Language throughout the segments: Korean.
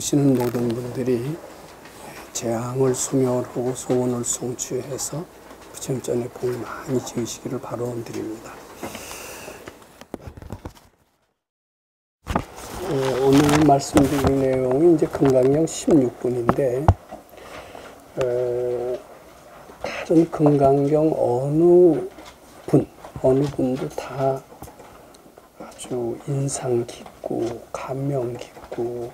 들으시는 모든 분들이 재앙을 소멸하고 소원을 성취해서 부처님전에 복 많이 지으시기를 바라드립니다. 오늘 말씀드릴 내용이 이제 금강경 16분인데 다른 금강경 어느 분도 다 아주 인상 깊고 감명 깊고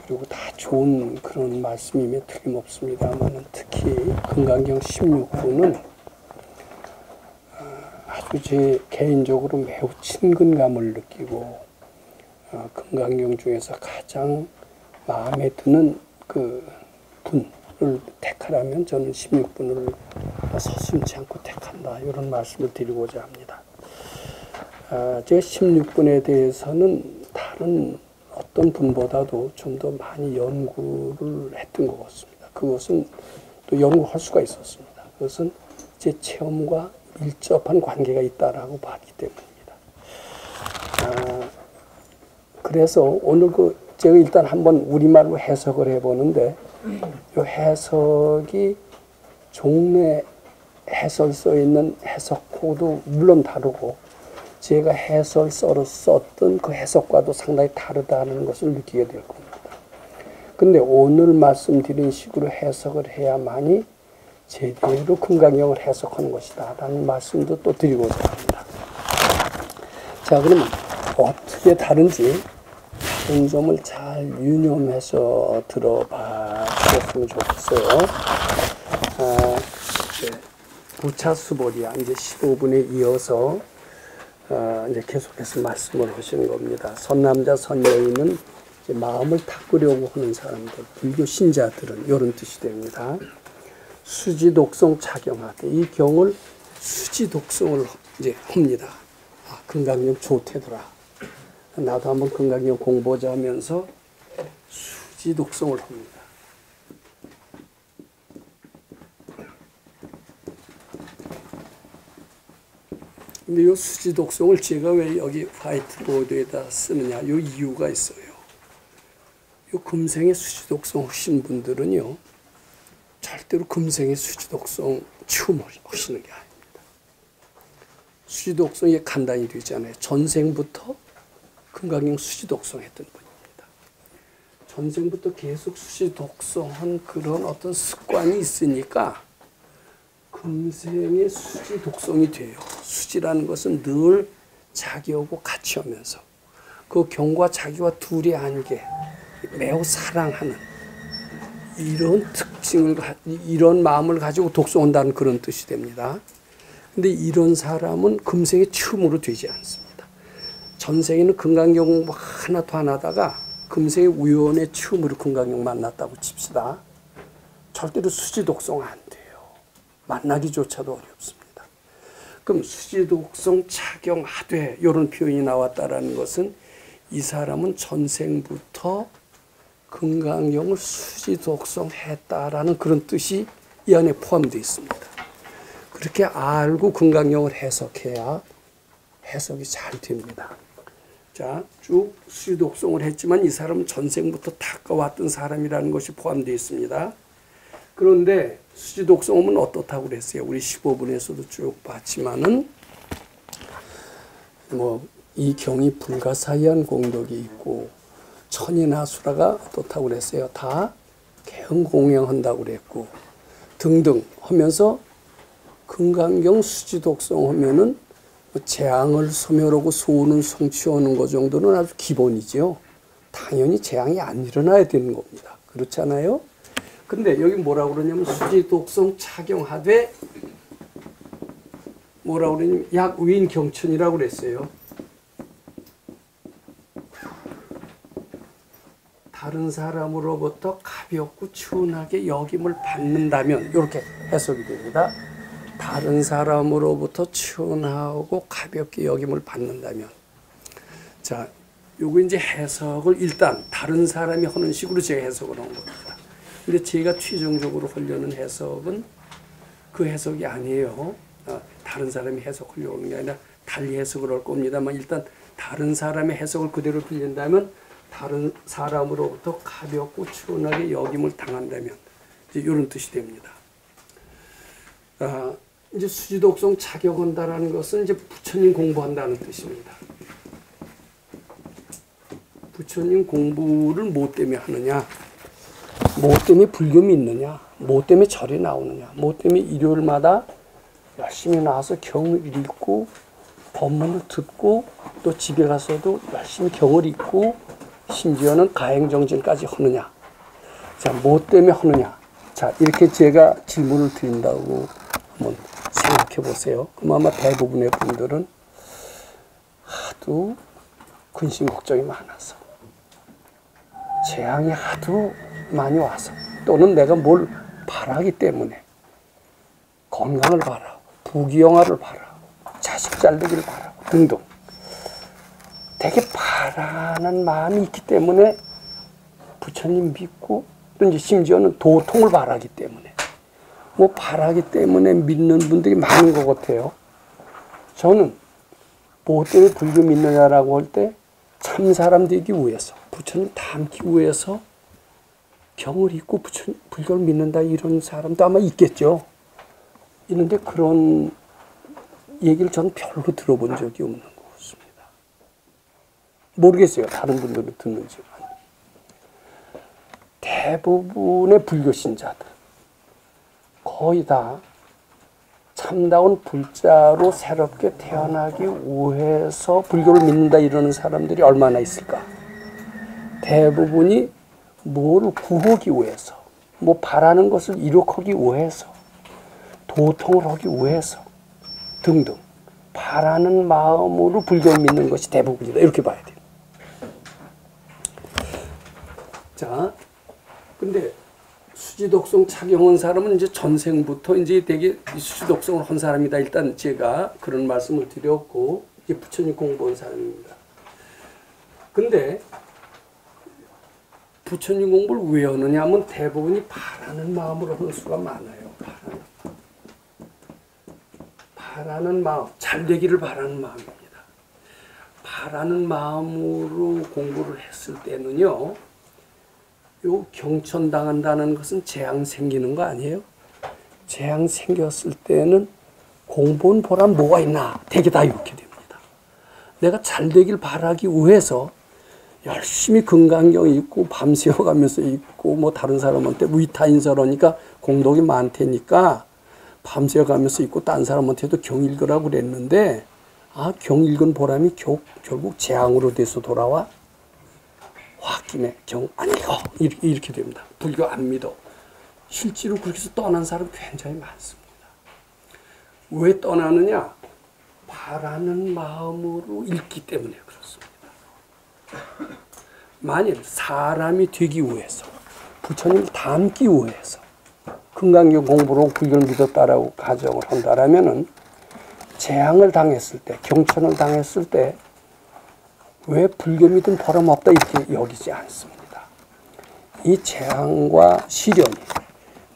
그리고 다 좋은 그런 말씀임에 틀림없습니다만 특히 금강경 16분은 아주 제 개인적으로 매우 친근감을 느끼고 금강경 중에서 가장 마음에 드는 그 분을 택하라면 저는 16분을 서슴지 않고 택한다, 이런 말씀을 드리고자 합니다. 제가 16분에 대해서는 다른 어떤 분보다도 좀 더 많이 연구를 했던 것 같습니다. 그것은 또 연구할 수가 있었습니다. 그것은 제 체험과 밀접한 관계가 있다라고 봤기 때문입니다. 그래서 오늘 제가 일단 한번 우리말로 해석을 해보는데, 이 해석이 종래 해설서에 있는 해석하고도 물론 다르고, 제가 해설서로 썼던 그 해석과도 상당히 다르다는 것을 느끼게 될 겁니다. 근데 오늘 말씀드린 식으로 해석을 해야만이 제대로 금강경을 해석하는 것이다 라는 말씀도 또 드리고자 합니다. 자, 그러면 어떻게 다른지 다른 점을 잘 유념해서 들어봐 주셨으면 좋겠어요. 부차수보리야 이제 15분에 이어서 이제 계속해서 말씀을 하시는 겁니다. 선남자 선여인은 이제 마음을 닦으려고 하는 사람들, 불교 신자들은 이런 뜻이 됩니다. 수지독성 착용하되, 이 경을 수지독성을 이제 합니다. 금강경 좋대더라. 나도 한번 금강경 공부하자 하면서 수지독성을 합니다. 근데 이 수지독성을 제가 왜 여기 화이트보드에다 쓰느냐, 이 이유가 있어요. 이 금생의 수지독성 하신 분들은요, 절대로 금생의 수지독성 취음을 하시는 게 아닙니다. 수지독성이 간단히 되잖아요. 전생부터 금강경 수지독성 했던 분입니다. 전생부터 계속 수지독성한 그런 어떤 습관이 있으니까 금생의 수지 독성이 돼요. 수지라는 것은 늘 자기하고 같이 하면서 그 경과 자기와 둘이 한게 매우 사랑하는 이런 특징을, 이런 마음을 가지고 독성한다는 그런 뜻이 됩니다. 근데 이런 사람은 금생의 취음으로 되지 않습니다. 전생에는 금강경 공부 하나도 안 하다가 금생의 우연의 취음으로 금강경 만났다고 칩시다. 절대로 수지 독성 안 돼요. 만나기조차도 어렵습니다. 그럼 수지독성 착용하되 이런 표현이 나왔다라는 것은 이 사람은 전생부터 금강경을 수지독성했다라는 그런 뜻이 이 안에 포함되어 있습니다. 그렇게 알고 금강경을 해석해야 해석이 잘 됩니다. 자, 쭉 수지독성을 했지만 이 사람은 전생부터 닦아왔던 사람이라는 것이 포함되어 있습니다. 그런데 수지독성은 어떻다고 그랬어요? 우리 15분에서도 쭉 봤지만은 이 경이 불가사의한 공덕이 있고 천인하수라가 어떻다고 그랬어요? 다 개흥공양한다고 그랬고 등등 하면서 금강경 수지독성 하면은 재앙을 소멸하고 소원을 성취하는 것 정도는 아주 기본이죠. 당연히 재앙이 안 일어나야 되는 겁니다. 그렇잖아요? 근데 여기 뭐라고 그러냐면 수지독성 착용하되 뭐라고 그러냐면 약위인 경천이라고 그랬어요. 다른 사람으로부터 가볍고 추운하게 여김을 받는다면 이렇게 해석이 됩니다. 다른 사람으로부터 추운하고 가볍게 여김을 받는다면, 자, 요거 이제 해석을 일단 다른 사람이 하는 식으로 제가 해석을 한 겁니다. 근데 제가 최종적으로 하려는 해석은 그 해석이 아니에요. 다른 사람이 해석하려고 하는 게 아니라 달리 해석을 할 겁니다만, 일단 다른 사람의 해석을 그대로 빌린다면 다른 사람으로부터 가볍고 추운하게 여김을 당한다면 이제 이런 뜻이 됩니다. 이제 수지독성 자격한다라는 것은 이제 부처님 공부한다는 뜻입니다. 부처님 공부를 뭐 때문에 하느냐? 뭐 때문에 불교 믿느냐? 뭐 때문에 절에 나오느냐? 뭐 때문에 일요일마다 열심히 나와서 경을 읽고 법문을 듣고 또 집에 가서도 열심히 경을 읽고 심지어는 가행정진까지 하느냐? 자, 뭐 때문에 하느냐? 자, 이렇게 제가 질문을 드린다고 한번 생각해 보세요. 그럼 아마 대부분의 분들은 하도 근심 걱정이 많아서, 재앙이 하도 많이 와서, 또는 내가 뭘 바라기 때문에, 건강을 바라고, 부귀영화를 바라고, 자식 잘 되기를 바라고 등등 되게 바라는 마음이 있기 때문에 부처님 믿고, 또 이제 심지어는 도통을 바라기 때문에, 뭐 바라기 때문에 믿는 분들이 많은 것 같아요. 저는 뭐 때문에 불교 믿느냐라고 할 때 참사람 되기 위해서, 부처님 닮기 위해서 경을 읽고 불교를 믿는다 이런 사람도 아마 있겠죠. 있는데 그런 얘기를 저는 별로 들어본 적이 없는 것 같습니다. 모르겠어요. 다른 분들은 듣는지만. 대부분의 불교 신자들 거의 다 참다운 불자로 새롭게 태어나기 위해서 불교를 믿는다 이러는 사람들이 얼마나 있을까? 대부분이 뭘 구하기 위해서, 뭐 바라는 것을 이룩하기 위해서, 도통을 하기 위해서 등등 바라는 마음으로 불교를 믿는 것이 대부분이다. 이렇게 봐야 돼요. 자, 근데 수지독성 착용한 사람은 이제 전생부터 이제 되게 수지독성을 한 사람이다. 일단 제가 그런 말씀을 드렸고, 이제 부처님 공부한 사람입니다. 근데 부처님 공부를 왜 하느냐 하면 대부분이 바라는 마음으로 하는 수가 많아요. 바라는 마음, 잘 되기를 바라는 마음입니다. 바라는 마음으로 공부를 했을 때는요, 요 경천당한다는 것은 재앙 생기는 거 아니에요? 재앙 생겼을 때는 공부한 보람 뭐가 있나? 되게 다 이렇게 됩니다. 내가 잘 되길 바라기 위해서 열심히 금강경 읽고 밤새워가면서 읽고 뭐 다른 사람한테 위타인설하니까 공덕이 많다니까 밤새워가면서 읽고 딴 사람한테도 경 읽으라고 그랬는데, 경 읽은 보람이 결국 재앙으로 돼서 돌아와? 홧김에 경 안 읽어 이렇게 됩니다. 불교 안 믿어. 실제로 그렇게 해서 떠난 사람 굉장히 많습니다. 왜 떠나느냐? 바라는 마음으로 읽기 때문에 그렇습니다. 만일 사람이 되기 위해서, 부처님을 닮기 위해서 금강경 공부로 불교를 믿었다라고 가정을 한다라면은 재앙을 당했을 때, 경천을 당했을 때 왜 불교 믿음 보람없다 이렇게 여기지 않습니다. 이 재앙과 시련이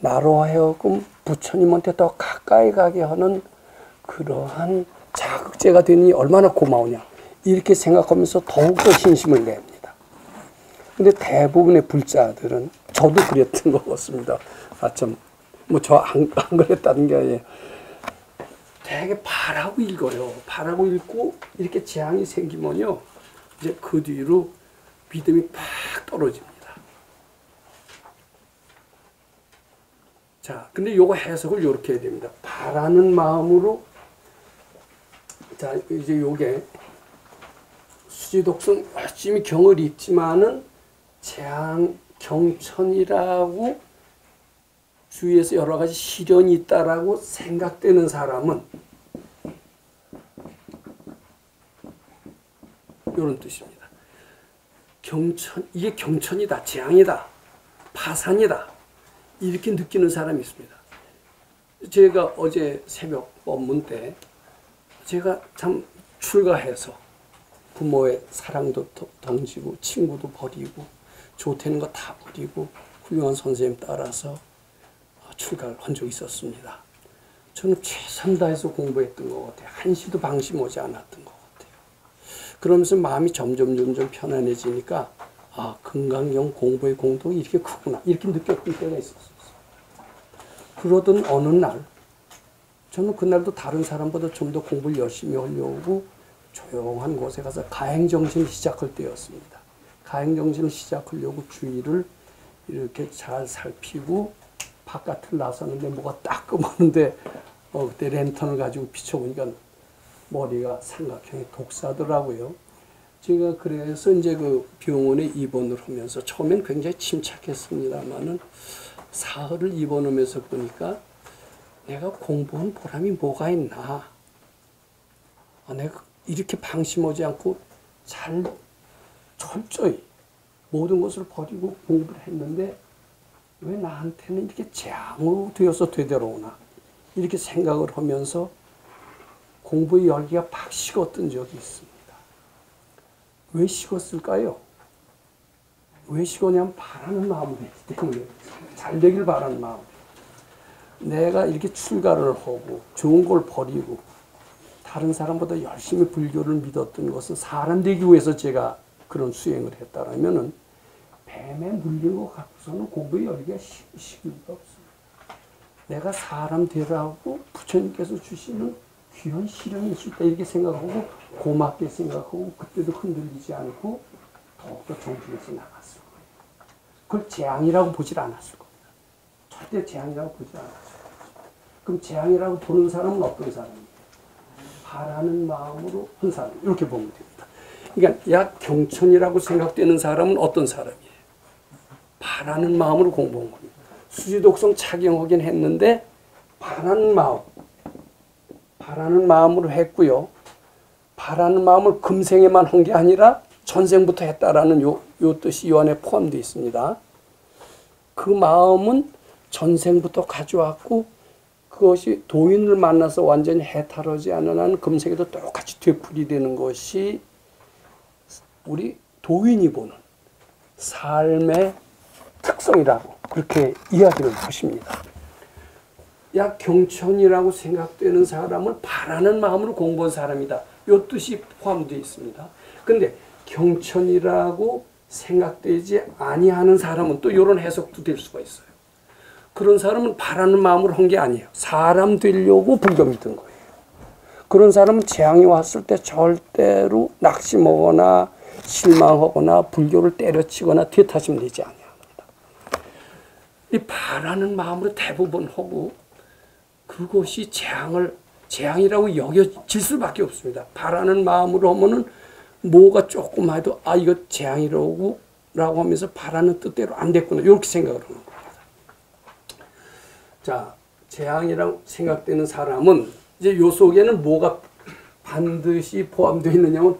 나로 하여금 부처님한테 더 가까이 가게 하는 그러한 자극제가 되니 얼마나 고마우냐 이렇게 생각하면서 더욱더 신심을 냅니다. 근데 대부분의 불자들은, 저도 그랬던 것 같습니다. 참, 뭐 저 안 그랬다는 게 아니에요. 되게 바라고 읽어요. 바라고 읽고 이렇게 재앙이 생기면요, 이제 그 뒤로 믿음이 팍 떨어집니다. 자, 근데 요거 해석을 요렇게 해야 됩니다. 바라는 마음으로, 자, 이제 요게 수지독성 열심히 경을 읽지만은 재앙, 경천이라고 주위에서 여러 가지 시련이 있다라고 생각되는 사람은 이런 뜻입니다. 이게 경천이다, 재앙이다, 파산이다 이렇게 느끼는 사람이 있습니다. 제가 어제 새벽 법문 때 제가 참 출가해서 부모의 사랑도 던지고 친구도 버리고 좋다는 거 다 버리고 훌륭한 선생님 따라서 출가를 한 적이 있었습니다. 저는 최선 다해서 공부했던 것 같아요. 한시도 방심 오지 않았던 것 같아요. 그러면서 마음이 점점 편안해지니까 아, 금강경 공부의 공덕이 이렇게 크구나. 이렇게 느꼈던 때가 있었어요. 그러던 어느 날, 저는 그날도 다른 사람보다 좀 더 공부를 열심히 하려고 조용한 곳에 가서 가행정신을 시작할 때였습니다. 가행정신을 시작하려고 주위를 이렇게 잘 살피고 바깥을 나서는데 뭐가 따끔하는데 그때 랜턴을 가지고 비춰보니까 머리가 삼각형의 독사더라고요. 제가 그래서 이제 그 병원에 입원을 하면서 처음엔 굉장히 침착했습니다만은 사흘을 입원하면서 보니까 내가 공부한 보람이 뭐가 있나. 내가 이렇게 방심하지 않고 잘 철저히 모든 것을 버리고 공부를 했는데 왜 나한테는 이렇게 재앙으로 되어서 되돌아오나. 이렇게 생각을 하면서 공부의 열기가 팍 식었던 적이 있습니다. 왜 식었을까요? 왜 식었냐면 바라는 마음이 있기 때문에. 잘 되길 바라는 마음. 내가 이렇게 출가를 하고 좋은 걸 버리고 다른 사람보다 열심히 불교를 믿었던 것은 사람 되기 위해서 제가 그런 수행을 했다라면은 뱀에 물린 것 같고서는 공부의 열기가 식을 리가 없습니다. 내가 사람 되라고 부처님께서 주시는 귀한 시련이 있을 때 이렇게 생각하고 고맙게 생각하고 그때도 흔들리지 않고 더욱더 정진해서 나갔을 거예요. 그걸 재앙이라고 보질 않았을 겁니다. 절대 재앙이라고 보지 않았을 거예요. 그럼 재앙이라고 보는 사람은 어떤 사람이에요? 바라는 마음으로 한 사람. 이렇게 보면 됩니다. 그러니까 야 경천이라고 생각되는 사람은 어떤 사람이에요? 바라는 마음으로 공부한 겁니다. 수지독성 착용하긴 했는데 바라는 마음으로 했고요. 바라는 마음을 금생에만 한 게 아니라 전생부터 했다라는 요 뜻이 요 안에 포함되어 있습니다. 그 마음은 전생부터 가져왔고 그것이 도인을 만나서 완전히 해탈하지 않은 한 금생에도 똑같이 되풀이되는 것이 우리 도인이 보는 삶의 특성이라고 그렇게 이야기를 하십니다. 야 경천이라고 생각되는 사람은 바라는 마음으로 공부한 사람이다. 이 뜻이 포함되어 있습니다. 근데 경천이라고 생각되지 아니하는 사람은 또 이런 해석도 될 수가 있어요. 그런 사람은 바라는 마음으로 한 게 아니에요. 사람 되려고 불교 믿은 거예요. 그런 사람은 재앙이 왔을 때 절대로 낙심하거나 실망하거나 불교를 때려치거나 뒤타심 내지 아니합니다. 이 바라는 마음으로 대부분 하고 그것이 재앙이라고 여겨질 수밖에 없습니다. 바라는 마음으로 하면은 뭐가 조금 해도 이거 재앙이라고 하면서 바라는 뜻대로 안 됐구나 이렇게 생각을 하는 겁니다. 자, 재앙이라고 생각되는 사람은 이제 요 속에는 뭐가 반드시 포함되어 있느냐면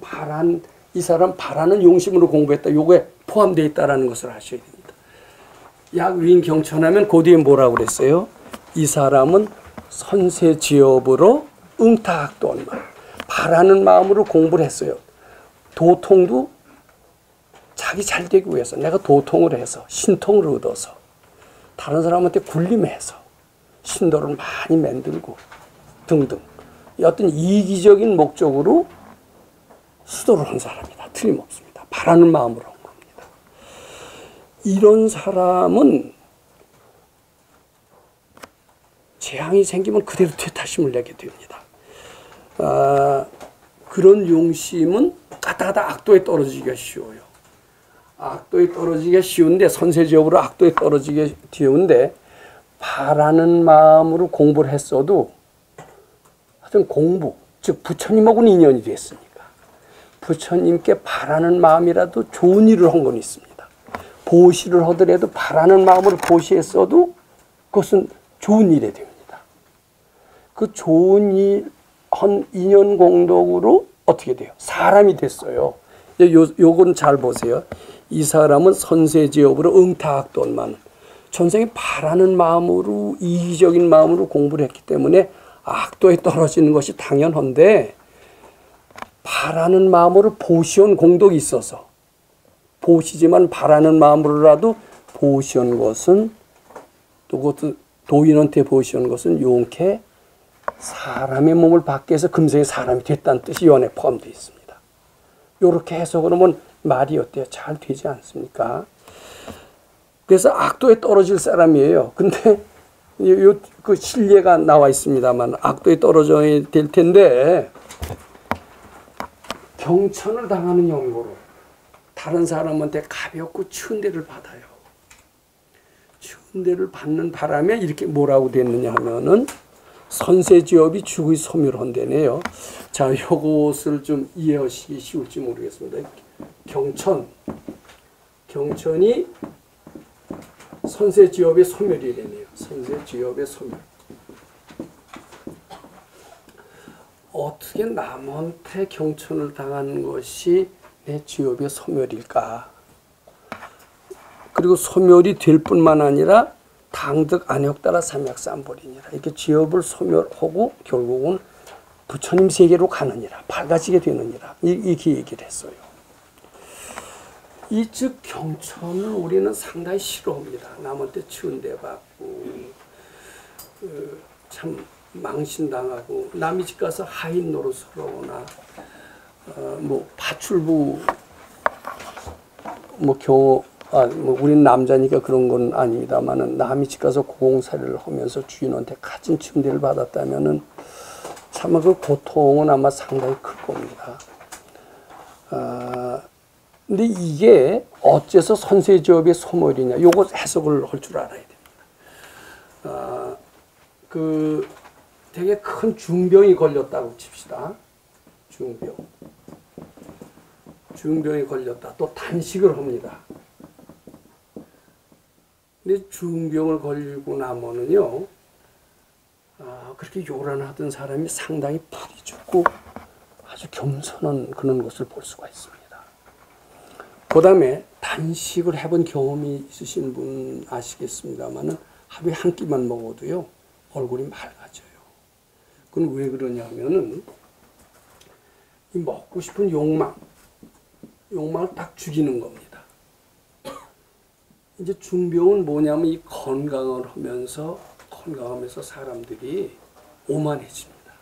이 사람 바라는 용심으로 공부했다. 요거에 포함되어 있다라는 것을 아셔야 됩니다. 약윈 경천하면 그 뒤에 뭐라고 그랬어요? 이 사람은 선세지업으로 응타학도원만 바라는 마음으로 공부를 했어요. 도통도 자기 잘 되기 위해서 내가 도통을 해서 신통을 얻어서 다른 사람한테 굴림해서 신도를 많이 만들고 등등 어떤 이기적인 목적으로 수도를 한 사람이다. 틀림없습니다. 바라는 마음으로 한 겁니다. 이런 사람은 재앙이 생기면 그대로 퇴타심을 내게 됩니다. 그런 용심은 가다가다 악도에 떨어지기가 쉬워요. 악도에 떨어지기가 쉬운데 선세적으로 악도에 떨어지기가 쉬운데 바라는 마음으로 공부를 했어도 하여튼 공부, 즉 부처님하고는 인연이 됐으니까 부처님께 바라는 마음이라도 좋은 일을 한 건 있습니다. 보시를 하더라도 바라는 마음으로 보시했어도 그것은 좋은 일이 됩니다. 그 좋은 일 한 인연 공덕으로 어떻게 돼요? 사람이 됐어요. 요건 잘 보세요. 이 사람은 선세지업으로 응타학도만 전생에 바라는 마음으로 이기적인 마음으로 공부를 했기 때문에 악도에 떨어지는 것이 당연한데 바라는 마음으로 보시온 공덕이 있어서 보시지만 바라는 마음으로라도 보시온 것은 또 그것도 도인한테 보시온 것은 용케 사람의 몸을 받게 해서 금생에 사람이 됐다는 뜻이 이 안에 포함되어 있습니다. 이렇게 해석을 하면 말이 어때요? 잘 되지 않습니까? 그래서 악도에 떨어질 사람이에요. 근데 그 실례가 나와 있습니다만 악도에 떨어져야 될 텐데 경천을 당하는 용도로 다른 사람한테 가볍고 추운 데를 받아요. 추운 데를 받는 바람에 이렇게 뭐라고 됐느냐 하면은 선세지업이 죽의 소멸한대네요. 자, 요것을 좀 이해하시기 쉬울지 모르겠습니다. 경천이 선세지업의 소멸이래네요. 선세지업의 소멸. 어떻게 남한테 경천을 당하는 것이 내 지업의 소멸일까? 그리고 소멸이 될 뿐만 아니라 당득 안역따라 삼약삼벌이니라. 이렇게 지업을 소멸하고 결국은 부처님 세계로 가느니라. 밝아지게 되느니라. 이렇게 얘기를 했어요. 이 즉 경천을 우리는 상당히 싫어합니다. 남한테 추운데 받고 참 망신당하고 남의 집 가서 하인 노릇을 하거나 뭐 파출부 우리는 남자니까 그런 건 아닙니다만은 남의 집 가서 고공사리를 하면서 주인한테 갖은 침대를 받았다면은 참 그 고통은 아마 상당히 클 겁니다. 근데 이게 어째서 선세지업의 소멸이냐? 요거 해석을 할 줄 알아야 됩니다. 되게 큰 중병이 걸렸다고 칩시다. 중병이 걸렸다. 또 단식을 합니다. 근데 중병을 걸리고 나면은요, 그렇게 요란하던 사람이 상당히 불이 죽고 아주 겸손한 그런 것을 볼 수가 있습니다. 그 다음에 단식을 해본 경험이 있으신 분 아시겠습니다만은 하루에 한 끼만 먹어도요, 얼굴이 맑아져요. 그건 왜 그러냐면은 이 먹고 싶은 욕망을 딱 죽이는 겁니다. 이제 중병은 뭐냐면 이 건강하면서 사람들이 오만해집니다.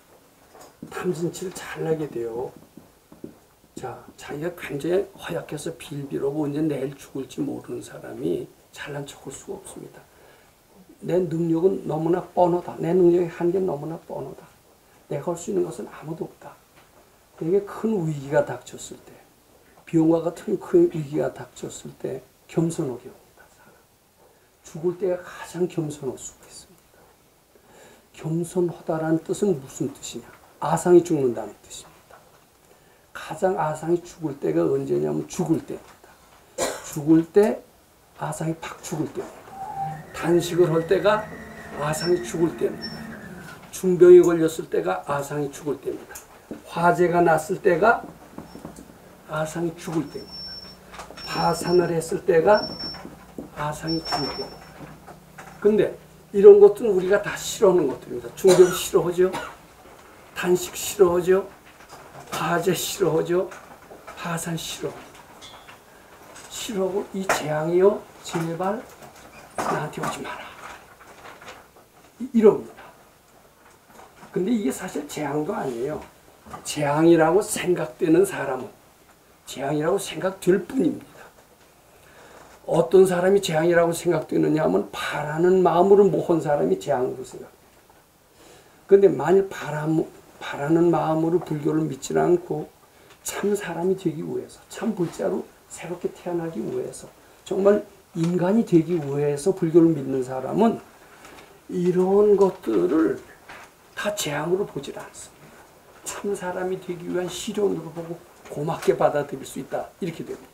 탐진치를 잘 나게 돼요. 자, 자기가 굉장히 허약해서 빌빌하고 언제 내일 죽을지 모르는 사람이 잘난 척할 수가 없습니다. 내 능력은 너무나 뻔하다. 내 능력의 한계는 너무나 뻔하다. 내가 할 수 있는 것은 아무도 없다. 되게 큰 위기가 닥쳤을 때, 비용과 같은 큰 위기가 닥쳤을 때 겸손하게 합니다. 사람. 죽을 때가 가장 겸손할 수가 있습니다. 겸손하다라는 뜻은 무슨 뜻이냐? 아상이 죽는다는 뜻입니다. 가장 아상이 죽을 때가 언제냐면 죽을 때입니다. 죽을 때 아상이 팍 죽을 때입니다. 단식을 할 때가 아상이 죽을 때입니다. 중병이 걸렸을 때가 아상이 죽을 때입니다. 화재가 났을 때가 아상이 죽을 때입니다. 파산을 했을 때가 아상이 죽을 때입니다. 근데 이런 것들은 우리가 다 싫어하는 것들입니다. 중병 싫어하죠? 단식 싫어하죠? 화재 싫어하죠? 파산 싫어하고 이 재앙이요, 제발 나한테 오지 마라. 이럽니다. 근데 이게 사실 재앙도 아니에요. 재앙이라고 생각되는 사람은 재앙이라고 생각될 뿐입니다. 어떤 사람이 재앙이라고 생각되느냐 하면 바라는 마음으로 못한 사람이 재앙으로 생각합니다. 그런데 만일 바라는 마음으로 불교를 믿지 않고 참 사람이 되기 위해서, 참 불자로 새롭게 태어나기 위해서, 정말 인간이 되기 위해서 불교를 믿는 사람은 이런 것들을 다 재앙으로 보질 않습니다. 참 사람이 되기 위한 시련으로 보고 고맙게 받아들일 수 있다. 이렇게 됩니다.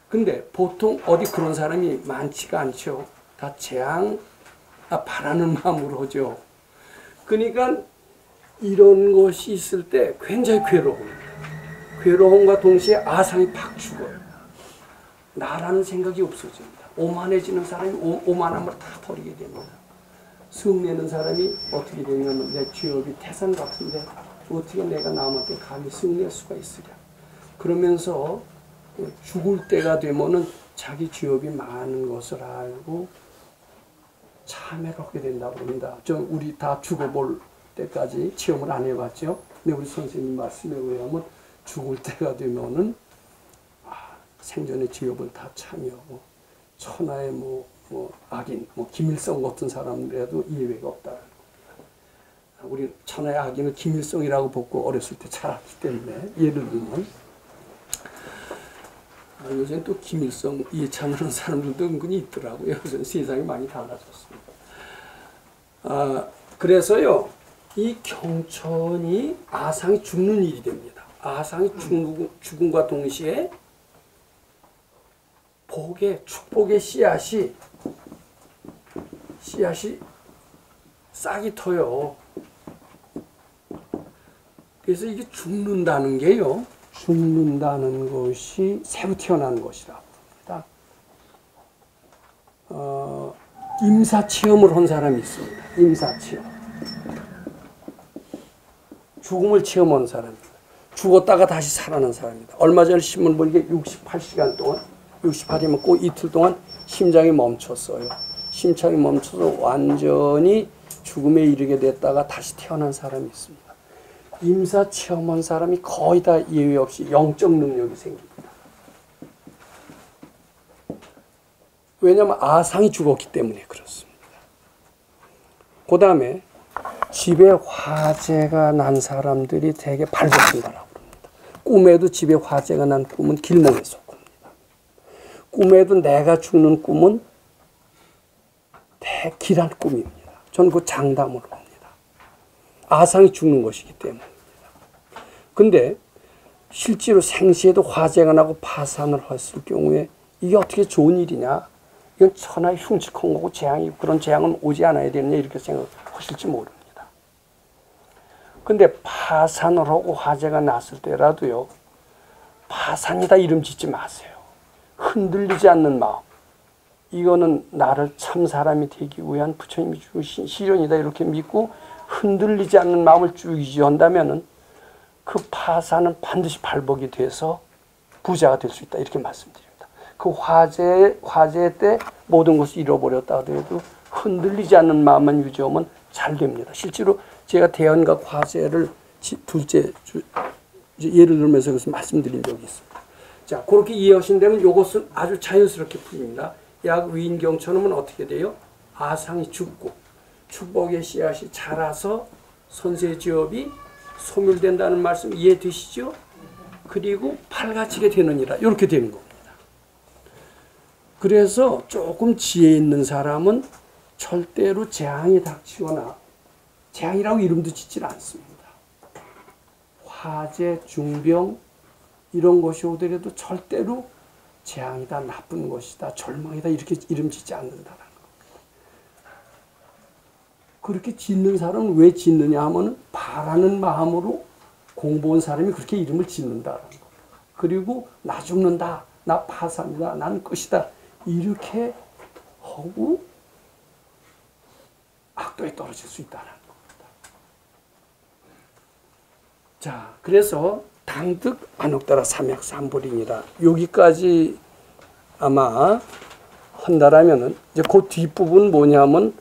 근데 보통 어디 그런 사람이 많지가 않죠. 다 바라는 마음으로 하죠. 그러니까 이런 것이 있을 때 굉장히 괴로워합니다. 괴로움과 동시에 아상이 팍 죽어요. 나라는 생각이 없어집니다. 오만해지는 사람이 오만함을 다 버리게 됩니다. 성내는 사람이 어떻게 되냐면 내 죄업이 태산 같은데 어떻게 내가 남한테 감히 성낼 수가 있으랴. 그러면서 죽을 때가 되면은 자기 죄업이 많은 것을 알고 참회를 하게 된다고 합니다. 우리 다 죽어볼 때까지 체험을 안 해봤죠. 근데 우리 선생님 말씀에 의하면 죽을 때가 되면은 생전에 지업을 다 참여하고 천하의 악인, 김일성 같은 사람들에도 예외가 없다는 겁니다. 우리 천하의 악인을 김일성이라고 보고 어렸을 때 자랐기 때문에 예를 들면 요새는 또 김일성 이해찬하는 사람들도 은근히 있더라고요. 요새는 세상이 많이 달라졌습니다. 그래서요, 이 경천이 아상이 죽는 일이 됩니다. 아상이 죽음과 동시에 축복의 씨앗이 싹이 터요. 그래서 이게 죽는다는 것이 새로 태어난 것이라고 합니다. 임사체험을 한 사람이 있습니다. 임사체험. 죽음을 체험한 사람입니다. 죽었다가 다시 살아난 사람입니다. 얼마 전에 신문 보니까 68시간 동안, 68이면 꼭 이틀 동안 심장이 멈췄어요. 심장이 멈춰서 완전히 죽음에 이르게 됐다가 다시 태어난 사람이 있습니다. 임사 체험한 사람이 거의 다 예외 없이 영적 능력이 생깁니다. 왜냐하면 아상이 죽었기 때문에 그렇습니다. 그 다음에 집에 화재가 난 사람들이 되게 발견된다라고 합니다. 꿈에도 집에 화재가 난 꿈은 길몽에서 꿉니다. 꿈에도 내가 죽는 꿈은 대길한 꿈입니다. 저는 그 장담으로 합니다. 아상이 죽는 것이기 때문입니다. 근데 실제로 생시에도 화재가 나고 파산을 했을 경우에 이게 어떻게 좋은 일이냐? 이건 천하의 흉측한 거고 재앙이고 그런 재앙은 오지 않아야 되느냐 이렇게 생각하실지 모릅니다. 근데 파산을 하고 화재가 났을 때라도요. 파산이다 이름 짓지 마세요. 흔들리지 않는 마음. 이거는 나를 참 사람이 되기 위한 부처님이 주신 시련이다 이렇게 믿고 흔들리지 않는 마음을 쭉 유지한다면은 그 파산은 반드시 발복이 돼서 부자가 될 수 있다 이렇게 말씀드립니다. 그 화재 때 모든 것을 잃어버렸다 하더라도 흔들리지 않는 마음만 유지하면 잘 됩니다. 실제로 제가 대연각 화재를 둘째 예를 들면서 그래서 말씀드린 적이 있습니다. 자, 그렇게 이해하신다면 이것은 아주 자연스럽게 풀립니다. 약 위인경천음은 어떻게 돼요? 아상이 죽고 축복의 씨앗이 자라서 선세지업이 소멸된다는 말씀 이해되시죠? 그리고 팔가치게 되느니라 이렇게 되는 겁니다. 그래서 조금 지혜 있는 사람은 절대로 재앙이 닥치거나 재앙이라고 이름도 짓질 않습니다. 화재, 중병 이런 것이 오더라도 절대로 재앙이다, 나쁜 것이다, 절망이다 이렇게 이름 짓지 않는다라는 거. 그렇게 짓는 사람은 왜 짓느냐 하면 바라는 마음으로 공부한 사람이 그렇게 이름을 짓는다라는 거. 그리고 나 죽는다, 나 파산이다, 난 끝이다 이렇게 하고 악도에 떨어질 수 있다는 겁니다. 자, 그래서 당득 안옥따라 삼약삼불이니라 여기까지 아마 한다라면은 이제 그 뒷부분 뭐냐면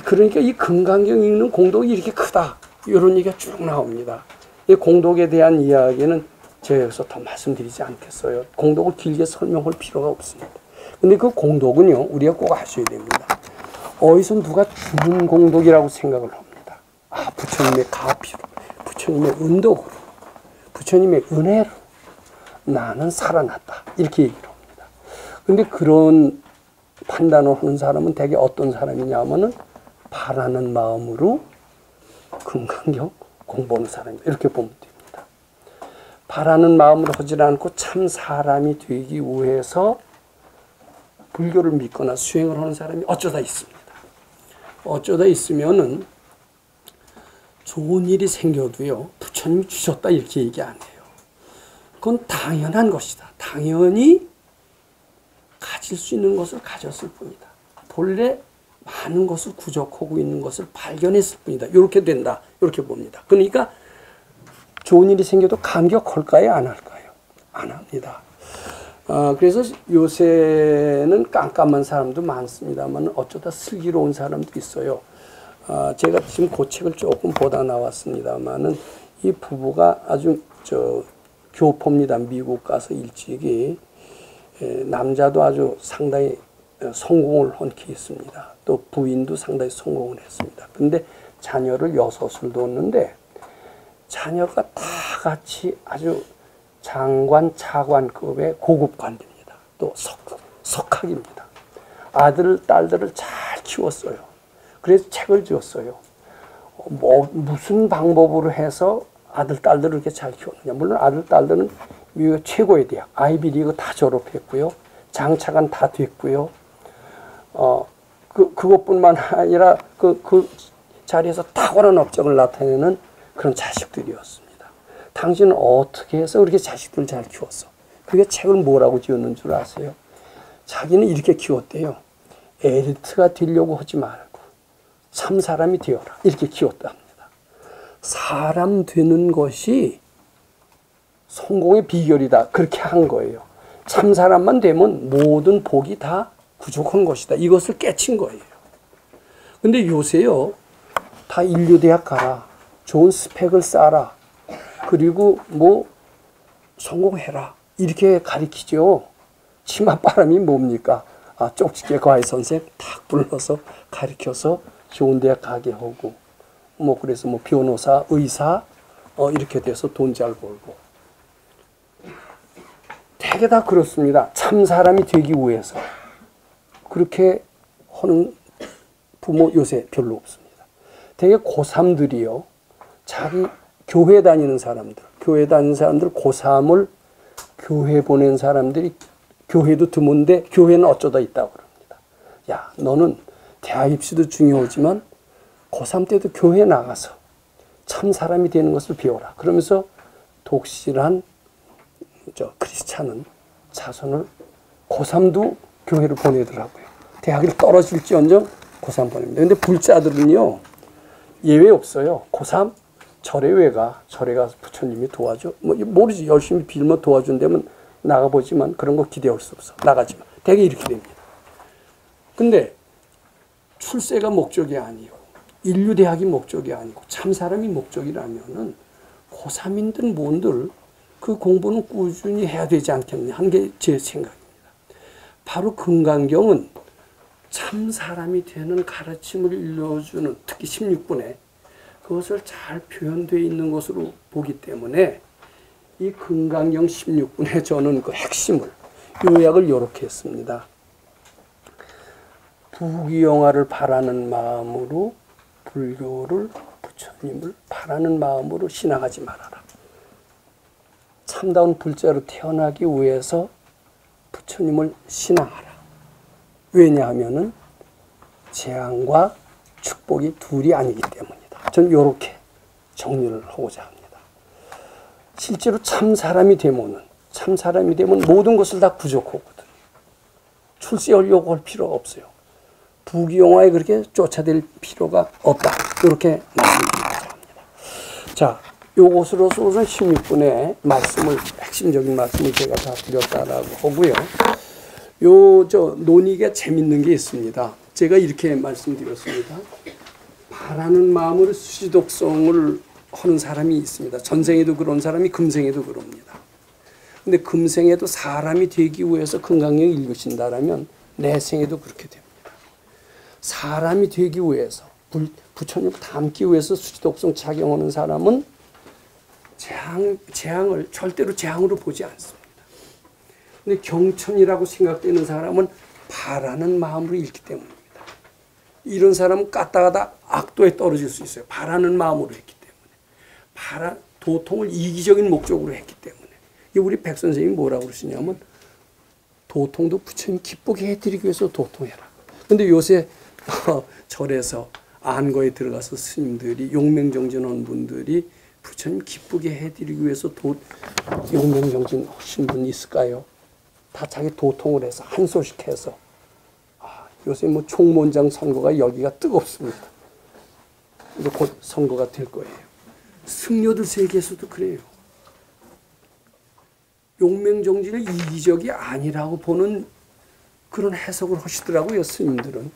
그러니까 이 금강경 읽는 공덕이 이렇게 크다 이런 얘기가 쭉 나옵니다. 이 공덕에 대한 이야기는 제가 여기서 더 말씀드리지 않겠어요. 공덕을 길게 설명할 필요가 없습니다. 근데 그 공덕은요 우리가 꼭 아셔야 됩니다. 어디서 누가 주는 공덕이라고 생각을 합니다. 아, 부처님의 가피로, 부처님의 은덕으로, 부처님의 은혜로 나는 살아났다 이렇게 얘기를 합니다. 근데 그런 판단을 하는 사람은 대개 어떤 사람이냐 하면은 바라는 마음으로 금강경 공부하는 사람이다 이렇게 보면 됩니다. 바라는 마음으로 하지 않고 참 사람이 되기 위해서 불교를 믿거나 수행을 하는 사람이 어쩌다 있습니다. 어쩌다 있으면은 좋은 일이 생겨도요 부처님이 주셨다 이렇게 얘기 안 해요. 그건 당연한 것이다. 당연히 가질 수 있는 것을 가졌을 뿐이다. 본래 많은 것을 구족하고 있는 것을 발견했을 뿐이다. 이렇게 된다. 이렇게 봅니다. 그러니까 좋은 일이 생겨도 감격할까요? 안 할까요? 안 합니다. 그래서 요새는 깜깜한 사람도 많습니다만 어쩌다 슬기로운 사람도 있어요. 제가 지금 그 책을 조금 보다 나왔습니다만은 이 부부가 아주 교포입니다. 미국 가서 일찍이 남자도 아주 상당히 성공을 헌기했습니다. 또 부인도 상당히 성공을 했습니다. 근데 자녀를 6을 뒀는데 자녀가 다 같이 아주 장관, 차관급의 고급 관리입니다. 또 석학입니다. 아들, 딸들을 잘 키웠어요. 그래서 책을 지었어요. 무슨 방법으로 해서 아들, 딸들을 이렇게 잘 키웠느냐. 물론 아들, 딸들은 미국의 최고의 대학, 아이비리그 다 졸업했고요. 장차관 다 됐고요. 그것뿐만 아니라 그 자리에서 탁월한 업적을 나타내는 그런 자식들이었습니다. 당신은 어떻게 해서 그렇게 자식들을 잘 키웠어? 그게 책을 뭐라고 지었는 줄 아세요? 자기는 이렇게 키웠대요. 엘리트가 되려고 하지 말고 참 사람이 되어라. 이렇게 키웠답니다. 사람 되는 것이 성공의 비결이다. 그렇게 한 거예요. 참 사람만 되면 모든 복이 다 부족한 것이다. 이것을 깨친 거예요. 근데 요새요, 다 인류대학 가라. 좋은 스펙을 쌓아라. 그리고 뭐 성공해라. 이렇게 가리키죠. 치맛바람이 뭡니까? 쪽집게 과외 선생 탁 불러서 가리켜서 좋은 대학 가게 하고, 뭐 그래서 뭐 변호사, 의사 이렇게 돼서 돈 잘 벌고. 되게 다 그렇습니다. 참 사람이 되기 위해서 그렇게 하는 부모 요새 별로 없습니다. 되게 고3들이요. 자기 교회 다니는 사람들, 고3을 교회 보낸 사람들이 교회도 드문데 교회는 어쩌다 있다고 그럽니다. 야, 너는 대학 입시도 중요하지만 고3 때도 교회 나가서 참 사람이 되는 것을 배워라. 그러면서 독실한 크리스찬은 자손을 고3도 교회를 보내더라고요. 대학을 떨어질지언정 고3 보냅니다. 근데 불자들은요, 예외 없어요. 고3 절에 가서 부처님이 도와줘. 뭐 모르지. 열심히 빌면 도와준다면 나가보지만 그런 거 기대할 수 없어. 나가지만. 되게 이렇게 됩니다. 근데 출세가 목적이 아니고 인류대학이 목적이 아니고 참 사람이 목적이라면은 고3인들 뭔들 그 공부는 꾸준히 해야 되지 않겠느냐 하는 게 제 생각입니다. 바로 금강경은 참 사람이 되는 가르침을 일러주는, 특히 16분에 그것을 잘 표현되어 있는 것으로 보기 때문에 이 금강경 16분에 저는 그 핵심을, 요약을 이렇게 했습니다. 부귀영화를 바라는 마음으로 불교를, 부처님을 바라는 마음으로 신앙하지 말아라. 참다운 불자로 태어나기 위해서 부처님을 신앙하라. 왜냐하면은 재앙과 축복이 둘이 아니기 때문이다. 저는 이렇게 정리를 하고자 합니다. 실제로 참 사람이 되면 모든 것을 다 부족하거든. 출세하려고 할 필요가 없어요. 부귀영화에 그렇게 쫓아댈 필요가 없다. 이렇게 말씀드리고자 합니다. 자, 요것으로서 우선 16분의 말씀을, 핵심적인 말씀을 제가 다 드렸다라고 하고요. 논의가 재밌는 게 있습니다. 제가 이렇게 말씀드렸습니다. 바라는 마음으로 수지독성을 하는 사람이 있습니다. 전생에도 그런 사람이 금생에도 그럽니다. 근데 금생에도 사람이 되기 위해서 금강경 읽으신다라면 내생에도 그렇게 됩니다. 사람이 되기 위해서, 부처님 닮기 위해서 수지독성 착용하는 사람은 재앙을 절대로 재앙으로 보지 않습니다. 근데 경천이라고 생각되는 사람은 바라는 마음으로 읽기 때문입니다. 이런 사람은 갔다가다 악도에 떨어질 수 있어요. 바라는 마음으로 했기 때문에. 도통을 이기적인 목적으로 했기 때문에. 우리 백 선생님이 뭐라고 그러시냐면 도통도 부처님 기쁘게 해드리기 위해서 도통해라. 근데 요새 절에서 안거에 들어가서 스님들이 용맹정진하는 분들이 부처님 기쁘게 해드리기 위해서 용맹정진 하신 분 있을까요? 다 자기 도통을 해서 한 소식 해서. 요새 뭐 총무원장 선거가 여기가 뜨겁습니다. 이제 곧 선거가 될 거예요. 승려들 세계에서도 그래요. 용맹정진을 이기적이 아니라고 보는 그런 해석을 하시더라고요, 스님들은.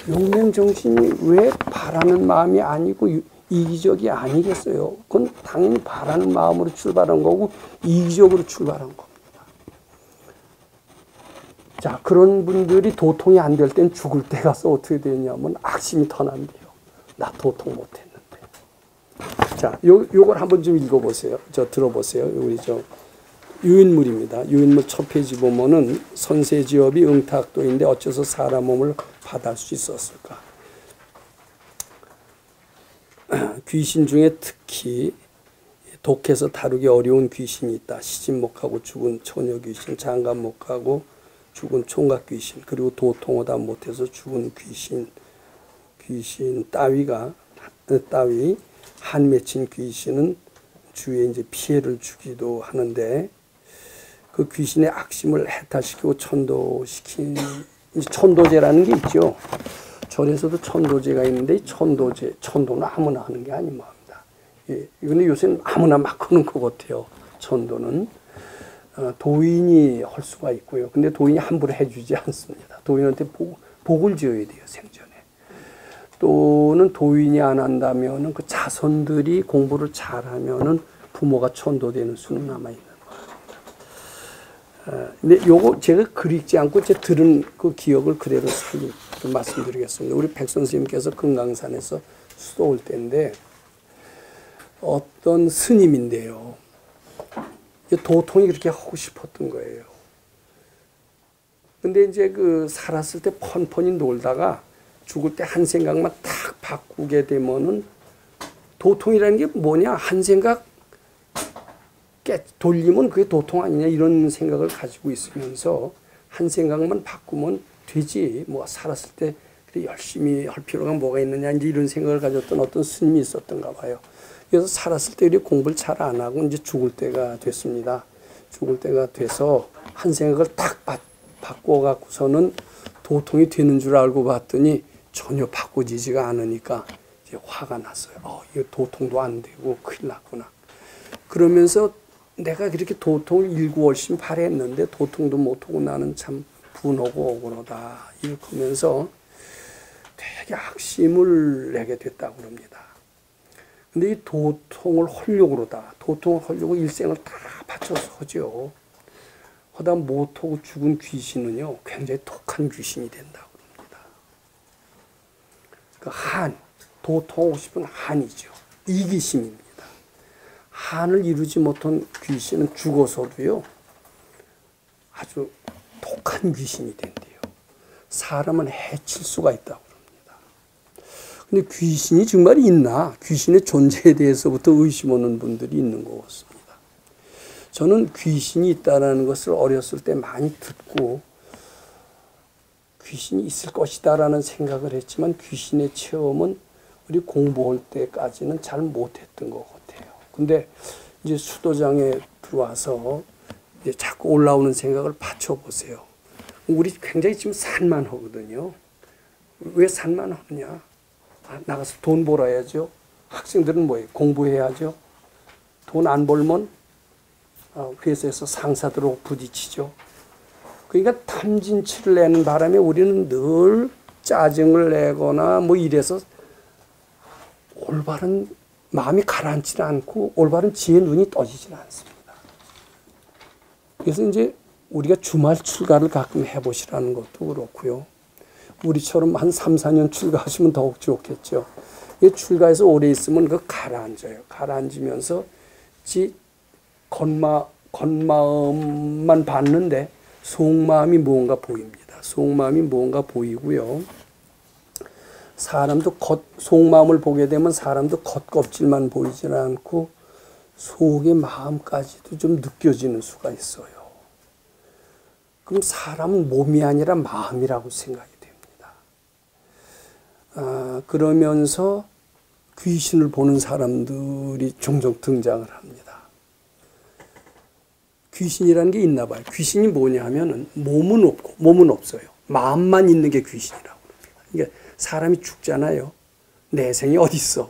용맹정신이 왜 바라는 마음이 아니고 이기적이 아니겠어요? 그건 당연히 바라는 마음으로 출발한 거고 이기적으로 출발한 겁니다. 자, 그런 분들이 도통이 안 될 땐 죽을 때 가서 어떻게 되냐면 악심이 더 난대요. 나 도통 못했는데. 자, 요걸 한번 좀 읽어보세요. 들어보세요. 우리 유인물입니다. 유인물 첫 페이지 보면은 선세지업이 응탁도인데 어째서 사람 몸을 받을 수 있었을까? 귀신 중에 특히 독해서 다루기 어려운 귀신이 있다. 시집 못 가고 죽은 처녀 귀신, 장가 못 가고 죽은 총각 귀신, 그리고 도통하다 못해서 죽은 귀신 따위 한 맺힌 귀신은 주위에 이제 피해를 주기도 하는데 그 귀신의 악심을 해탈시키고 천도시킨 천도제라는 게 있죠. 절에서도 천도제가 있는데 천도는 아무나 하는 게 아닙니다. 예, 근데 요새는 아무나 막 하는 것 같아요. 천도는 도인이 할 수가 있고요. 근데 도인이 함부로 해주지 않습니다. 도인한테 복을 지어야 돼요, 생전에. 또는 도인이 안 한다면은 그 자손들이 공부를 잘하면은 부모가 천도되는 수는 남아 있는 겁니다. 근데 요거 제가 글 읽지 않고 제가 들은 그 기억을 그대로 말씀드리겠습니다. 우리 백 선생님께서 금강산에서 수도 올 때인데 어떤 스님인데요. 도통이 그렇게 하고 싶었던 거예요. 근데 이제 살았을 때 펀펀히 놀다가 죽을 때 한 생각만 탁 바꾸게 되면은 도통이라는 게 뭐냐? 한 생각 돌리면 그게 도통 아니냐? 이런 생각을 가지고 있으면서 한 생각만 바꾸면 되지. 뭐 살았을 때 그래 열심히 할 필요가 뭐가 있느냐? 이제 이런 생각을 가졌던 어떤 스님이 있었던가 봐요. 그래서 살았을 때 공부를 잘 안 하고 이제 죽을 때가 됐습니다. 죽을 때가 돼서 한 생각을 딱 바꿔갖고서는 도통이 되는 줄 알고 봤더니 전혀 바꾸지지가 않으니까 이제 화가 났어요. 이거 도통도 안 되고 큰일 났구나. 그러면서 내가 그렇게 도통을 일구월심 바랬는데 도통도 못하고 나는 참 분하고 억울하다. 이렇게 하면서 되게 악심을 내게 됐다고 그럽니다. 근데 이 도통을 하려고 그러다. 도통을 하려고 일생을 다 바쳐서 하죠. 하다 못하고 죽은 귀신은요, 굉장히 독한 귀신이 된다고 합니다. 그 도통하고 싶은 한이죠. 이기심입니다. 한을 이루지 못한 귀신은 죽어서도요, 아주 독한 귀신이 된대요. 사람은 해칠 수가 있다고. 근데 귀신이 정말 있나? 귀신의 존재에 대해서부터 의심하는 분들이 있는 것 같습니다. 저는 귀신이 있다는 것을 어렸을 때 많이 듣고 귀신이 있을 것이다라는 생각을 했지만 귀신의 체험은 우리 공부할 때까지는 잘 못했던 것 같아요. 근데 이제 수도장에 들어와서 이제 자꾸 올라오는 생각을 받쳐보세요. 우리 굉장히 지금 산만하거든요. 왜 산만하느냐? 나가서 돈 벌어야죠. 학생들은 뭐예요? 공부해야죠. 돈 안 벌면 회사에서 상사들하고 부딪히죠. 그러니까 탐진치를 내는 바람에 우리는 늘 짜증을 내거나 뭐 이래서 올바른 마음이 가라앉지 않고 올바른 지혜의 눈이 떠지질 않습니다. 그래서 이제 우리가 주말 출가를 가끔 해보시라는 것도 그렇고요. 우리처럼 한 3, 4년 출가하시면 더욱 좋겠죠. 출가해서 오래 있으면 가라앉아요. 가라앉으면서 겉마음만 봤는데 속마음이 무언가 보입니다. 속마음이 무언가 보이고요. 사람도 속마음을 보게 되면 사람도 겉껍질만 보이지 않고 속의 마음까지도 좀 느껴지는 수가 있어요. 그럼 사람은 몸이 아니라 마음이라고 생각이 됩니다. 그러면서 귀신을 보는 사람들이 종종 등장을 합니다. 귀신이라는 게 있나 봐요. 귀신이 뭐냐 하면은 몸은 없고 몸은 없어요. 마음만 있는 게 귀신이라고 합니다. 그러니까 사람이 죽잖아요. 내생이 어디 있어?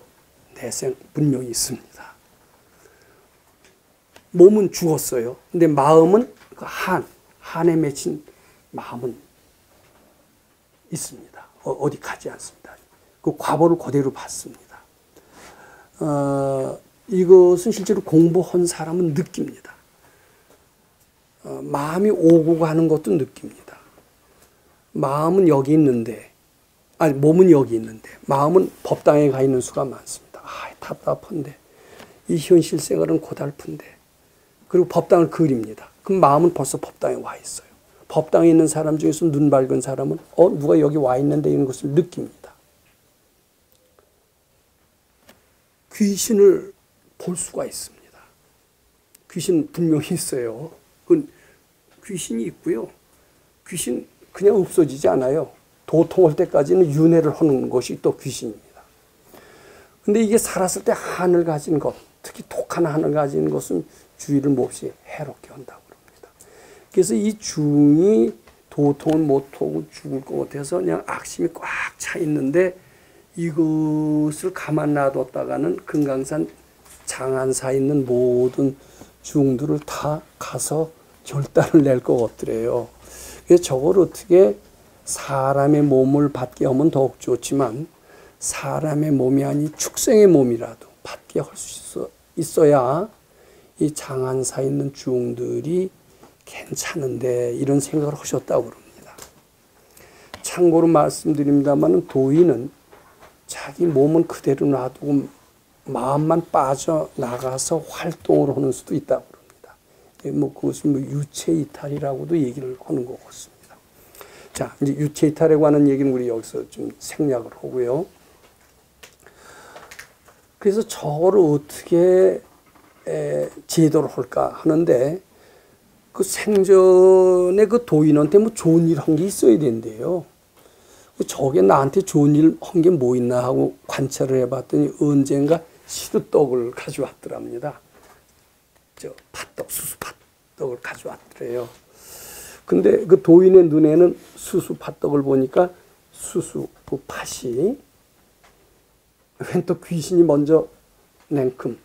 내생 분명히 있습니다. 몸은 죽었어요. 근데 마음은 한에 맺힌 마음은 있습니다. 어디 가지 않습니다. 그 과보를 그대로 받습니다. 이것은 실제로 공부한 사람은 느낍니다. 마음이 오고 가는 것도 느낍니다. 마음은 여기 있는데, 아니 몸은 여기 있는데 마음은 법당에 가 있는 수가 많습니다. 아, 답답한데, 이 현실 생활은 고달픈데, 그리고 법당을 그립니다. 그럼 마음은 벌써 법당에 와 있어요. 법당에 있는 사람 중에서 눈 밝은 사람은 누가 여기 와 있는데 이런 것을 느낍니다. 귀신을 볼 수가 있습니다. 귀신 분명히 있어요. 귀신이 있고요. 귀신 그냥 없어지지 않아요. 도통할 때까지는 윤회를 하는 것이 또 귀신입니다. 근데 이게 살았을 때 한을 가진 것, 특히 독한 한을 가진 것은 주의를 몹시 해롭게 한다고 그럽니다. 그래서 이 중이 도통을 못하고 죽을 것 같아서 그냥 악심이 꽉 차 있는데, 이것을 가만 놔뒀다가는 금강산 장안사에 있는 모든 중들을 다 가서 결단을 낼 것 같더래요. 그래서 저걸 어떻게 사람의 몸을 받게 하면 더욱 좋지만, 사람의 몸이 아닌 축생의 몸이라도 받게 할 수 있어야 이 장안사에 있는 중들이 괜찮은데, 이런 생각을 하셨다고 그럽니다. 참고로 말씀드립니다만, 도인은 자기 몸은 그대로 놔두고 마음만 빠져나가서 활동을 하는 수도 있다고 그럽니다. 그것은 유체 이탈이라고도 얘기를 하는 것 같습니다. 자, 이제 유체 이탈에 관한 얘기는 우리 여기서 좀 생략을 하고요. 그래서 저거를 어떻게 제도를 할까 하는데, 그 생전에 그 도인한테 뭐 좋은 일 한 게 있어야 된대요. 저게 나한테 좋은 일 한 게 뭐 있나 하고 관찰을 해봤더니 언젠가 시루떡을 가져왔더랍니다. 팥떡, 수수 팥떡을 가져왔더래요. 근데 그 도인의 눈에는 수수 팥떡을 보니까 수수 그 팥이 웬 또 귀신이 먼저 냉큼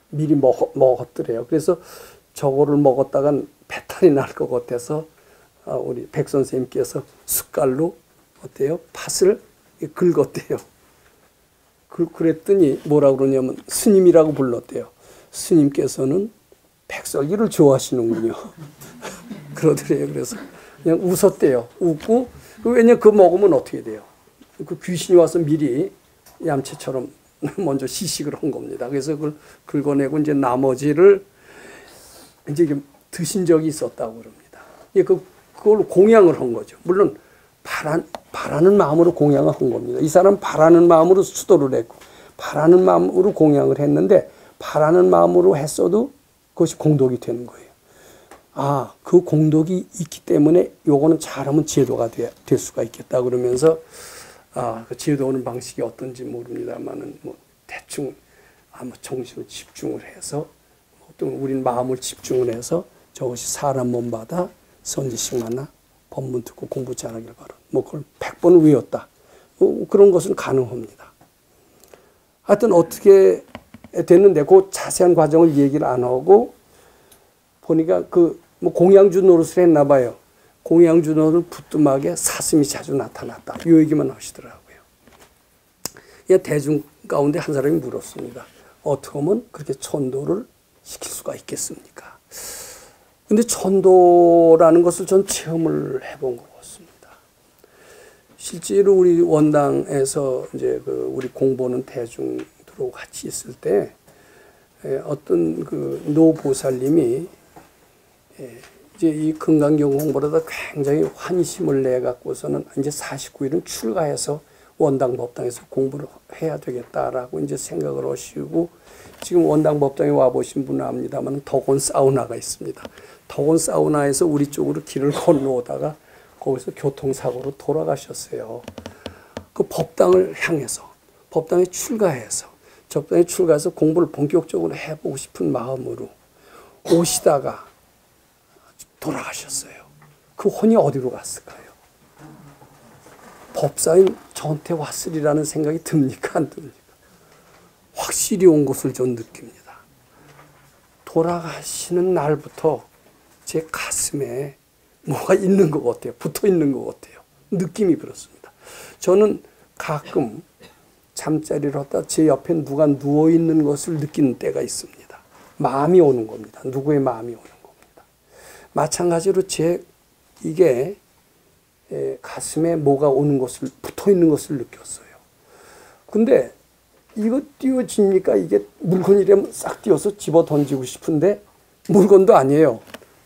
미리 먹었더래요. 그래서 저거를 먹었다간 배탈이 날 것 같아서 우리 백 선생님께서 숟갈로 어때요? 팥을 긁었대요. 그랬더니 뭐라 그러냐면 스님이라고 불렀대요. 스님께서는 백설기를 좋아하시는군요. 그러더래요. 그래서 그냥 웃었대요. 웃고, 왜냐면 그거 먹으면 어떻게 돼요? 그 귀신이 와서 미리 얌체처럼 먼저 시식을 한 겁니다. 그래서 그걸 긁어내고 이제 나머지를 이제 드신 적이 있었다고 그럽니다. 그걸로 공양을 한 거죠. 물론 바라는 마음으로 공양을 한 겁니다. 이 사람은 바라는 마음으로 수도를 했고, 바라는 마음으로 공양을 했는데, 바라는 마음으로 했어도 그것이 공덕이 되는 거예요. 아, 그 공덕이 있기 때문에 요거는 잘하면 제도가 될 수가 있겠다 그러면서, 그 제도하는 방식이 어떤지 모릅니다만은 뭐 대충 정신을 집중을 해서, 또 우린 마음을 집중을 해서 저것이 사람 몸 받아 선지식 만나 법문 듣고 공부 잘하길 바라. 뭐 그걸 100번 외웠다. 그런 것은 가능합니다. 하여튼 어떻게 됐는데 그 자세한 과정을 얘기를 안 하고 보니까 뭐 공양주 노릇을 했나 봐요. 공양주 노릇 부뚜막에 사슴이 자주 나타났다. 이 얘기만 하시더라고요. 대중 가운데 한 사람이 물었습니다. 어떻게 하면 그렇게 천도를 시킬 수가 있겠습니까? 근데 천도라는 것을 전 체험을 해본 것 같습니다. 실제로 우리 원당에서 이제 우리 공부하는 대중들하고 같이 있을 때 어떤 노보살님이 이제 이 금강경 공부를 하다 굉장히 환심을 내 갖고서는 이제 49일은 출가해서 원당 법당에서 공부를 해야 되겠다라고 이제 생각을 하시고, 지금 원당 법당에 와 보신 분은 압니다만 덕원 사우나가 있습니다. 덕원 사우나에서 우리 쪽으로 길을 건너오다가 거기서 교통사고로 돌아가셨어요. 그 법당을 향해서, 법당에 출가해서, 법당에 출가해서 공부를 본격적으로 해보고 싶은 마음으로 오시다가 돌아가셨어요. 그 혼이 어디로 갔을까요? 법사인 저한테 왔으리라는 생각이 듭니까? 안 듭니까? 확실히 온 것을 좀 느낍니다. 돌아가시는 날부터 제 가슴에 뭐가 있는 것 같아요. 붙어 있는 것 같아요. 느낌이 그렇습니다. 저는 가끔 잠자리를 하다 제 옆에 누가 누워있는 것을 느끼는 때가 있습니다. 마음이 오는 겁니다. 누구의 마음이 오는 겁니다. 마찬가지로 이게 가슴에 뭐가 오는 것을, 붙어 있는 것을 느꼈어요. 근데 이거 띄워집니까? 이게 물건이라면 싹 띄워서 집어 던지고 싶은데 물건도 아니에요.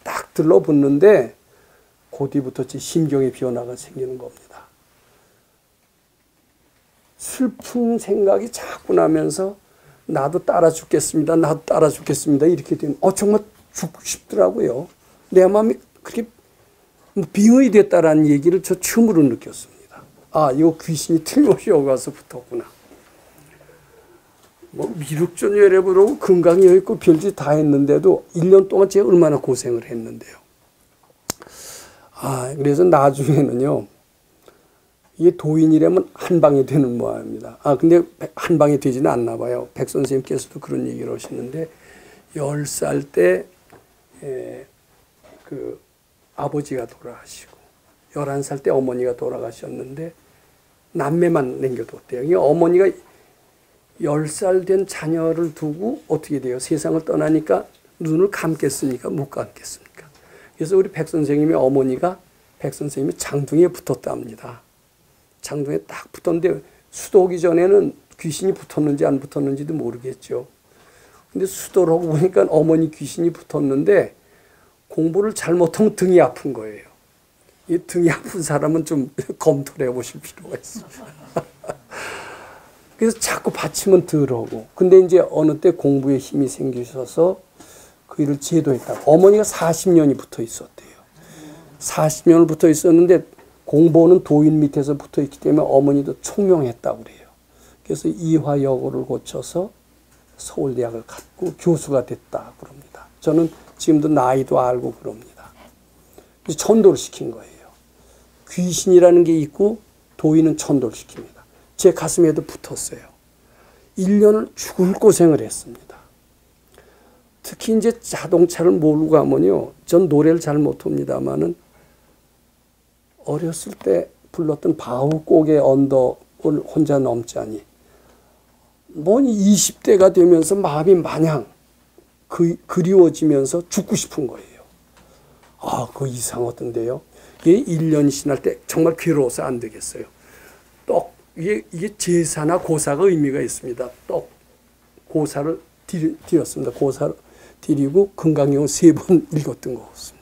딱 들러붙는데 그 뒤부터 제 심경의 변화가 생기는 겁니다. 슬픈 생각이 자꾸 나면서 나도 따라 죽겠습니다. 나도 따라 죽겠습니다. 이렇게 되면 정말 죽고 싶더라고요. 내 마음이 그렇게 빙의 됐다라는 얘기를 저 처음으로 느꼈습니다. 아, 이거 귀신이 틀림없이 여기 와서 붙었구나. 미륵전열애부라고 건강이 있고 별짓 다 했는데도 1년 동안 제가 얼마나 고생을 했는데요. 그래서 나중에는요, 이게 도인이라면 한 방에 되는 모양입니다. 근데 한 방에 되지는 않나 봐요. 백 선생님께서도 그런 얘기를 하시는데 10살 때 그 아버지가 돌아가시고 11살 때 어머니가 돌아가셨는데 남매만 남겨뒀대요. 그러니까 어머니가 10살 된 자녀를 두고 어떻게 돼요? 세상을 떠나니까 눈을 감겠습니까? 못 감겠습니까? 그래서 우리 백 선생님의 어머니가 백 선생님이 장둥이에 붙었답니다. 장둥이에 딱 붙었는데 수도 오기 전에는 귀신이 붙었는지 안 붙었는지도 모르겠죠. 근데 수도를 하고 보니까 어머니 귀신이 붙었는데 공부를 잘못하면 등이 아픈 거예요. 이 등이 아픈 사람은 좀 검토를 해보실 필요가 있습니다. 그래서 자꾸 받치면 덜 하고. 근데 이제 어느 때 공부에 힘이 생기셔서 그 일을 제도했다. 어머니가 40년이 붙어 있었대요. 40년을 붙어 있었는데 공부는 도인 밑에서 붙어 있기 때문에 어머니도 총명했다고 그래요. 그래서 이화여고를 거쳐서 서울대학을 갔고 교수가 됐다 그럽니다. 저는 지금도 나이도 알고 그럽니다. 천도를 시킨 거예요. 귀신이라는 게 있고 도인은 천도를 시킵니다. 제 가슴에도 붙었어요. 1년을 죽을 고생을 했습니다. 특히 이제 자동차를 몰고 가면요. 전 노래를 잘 못합니다만은 어렸을 때 불렀던 바우곡의 언덕을 혼자 넘자니 뭐니 20대가 되면서 마음이 마냥 그리워지면서 죽고 싶은 거예요. 그거 이상하던데요. 이게 1년이 지날 때 정말 괴로워서 안 되겠어요. 이게 제사나 고사가 의미가 있습니다. 고사를 드렸습니다. 고사를 드리고 건강용 3번 읽었던 것 같습니다.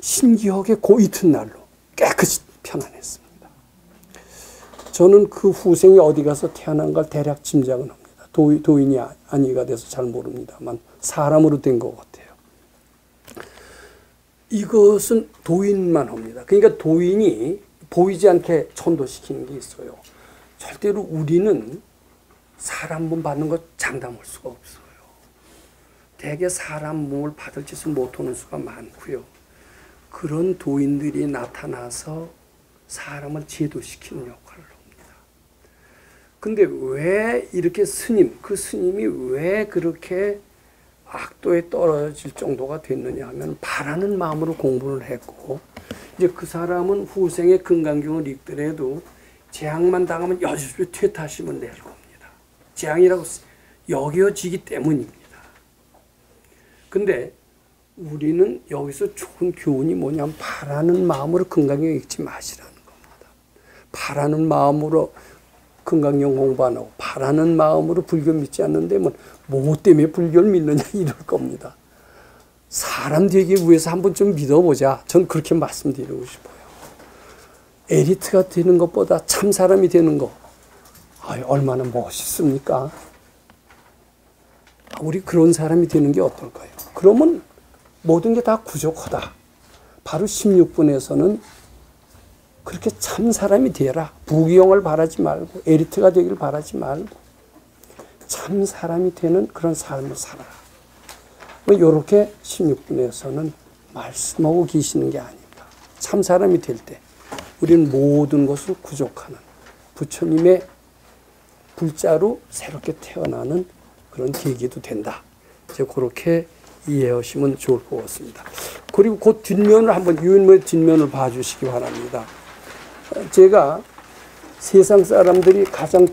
신기하게 그 이튿날로 깨끗이 편안했습니다. 저는 그 후생이 어디 가서 태어난 걸 대략 짐작은 합니다. 도인이 아니가 돼서 잘 모릅니다만 사람으로 된 것 같아요. 이것은 도인만 합니다. 그러니까 도인이 보이지 않게 천도시키는 게 있어요. 절대로 우리는 사람 몸 받는 것 장담할 수가 없어요. 대개 사람 몸을 받을 짓을 못하는 수가 많고요. 그런 도인들이 나타나서 사람을 제도시키는 역할을 합니다. 근데 왜 이렇게 그 스님이 왜 그렇게 악도에 떨어질 정도가 됐느냐 하면 바라는 마음으로 공부를 했고, 이제 그 사람은 후생의 금강경을 읽더라도 재앙만 당하면 여주를 퇴타하시면 될 겁니다. 재앙이라고 여겨지기 때문입니다. 근데 우리는 여기서 좋은 교훈이 뭐냐면 바라는 마음으로 금강경 읽지 마시라는 겁니다. 바라는 마음으로 금강경 공부 안 하고 바라는 마음으로 불교 믿지 않는데 뭐 때문에 불교를 믿느냐 이럴 겁니다. 사람 되기 위해서 한번 좀 믿어보자. 전 그렇게 말씀드리고 싶어요. 에리트가 되는 것보다 참 사람이 되는 거 얼마나 멋있습니까? 우리 그런 사람이 되는 게 어떨까요? 그러면 모든 게 다 부족하다. 바로 16분에서는 그렇게 참 사람이 되라. 부귀영을 바라지 말고 에리트가 되길 바라지 말고 참 사람이 되는 그런 삶을 살아라. 이렇게 16분에서는 말씀하고 계시는 게 아닙니다. 참 사람이 될 때 우리는 모든 것을 구족하는 부처님의 불자로 새롭게 태어나는 그런 계기도 된다. 이제 그렇게 이해하시면 좋을 것 같습니다. 그리고 그 뒷면을 한번 유인물의 뒷면을 봐주시기 바랍니다. 제가 세상 사람들이 가장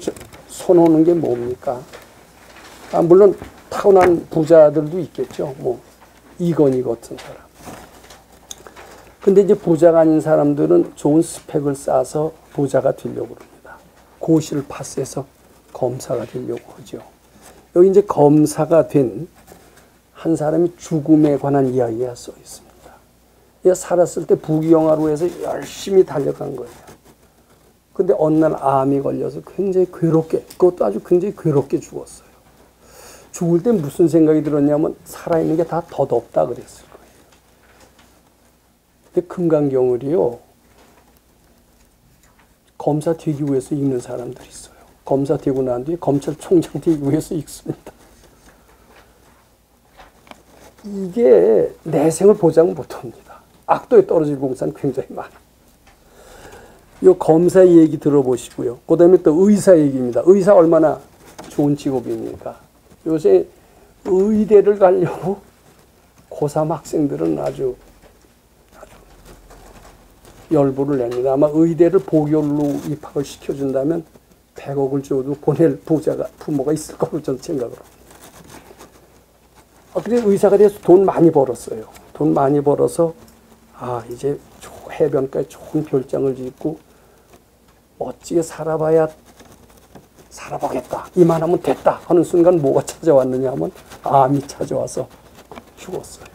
선호하는 게 뭡니까? 물론 타고난 부자들도 있겠죠. 뭐 이건희 같은 사람. 근데 이제 부자가 아닌 사람들은 좋은 스펙을 쌓아서 부자가 되려고 합니다. 고시를 파스해서 검사가 되려고 하죠. 여기 이제 검사가 된 한 사람이 죽음에 관한 이야기가 써 있습니다. 얘 살았을 때 부귀영화로 해서 열심히 달려간 거예요. 근데 어느 날 암이 걸려서 굉장히 괴롭게, 그것도 아주 굉장히 괴롭게 죽었어요. 죽을 때 무슨 생각이 들었냐면 살아있는 게 다 덧없다 그랬을 거예요. 근데 금강경을이요, 검사 되기 위해서 읽는 사람들이 있어요. 검사 되고 난 뒤에 검찰총장 되기 위해서 읽습니다. 이게 내생을 보장 못합니다. 악도에 떨어질 공사는 굉장히 많아요. 이 검사 얘기 들어보시고요. 그 다음에 또 의사 얘기입니다. 의사 얼마나 좋은 직업입니까? 요새 의대를 가려고 고3 학생들은 아주 열불을 냅니다. 아마 의대를 보결로 입학을 시켜준다면 100억을 줘도 보낼 부모가 있을 거로 저는 생각을 합니다. 그래서 의사가 돼서 돈 많이 벌었어요. 돈 많이 벌어서 이제 해변가에 좋은 별장을 짓고 멋지게 살아보겠다. 이만하면 됐다 하는 순간 뭐가 찾아왔느냐 하면 암이 찾아와서 죽었어요.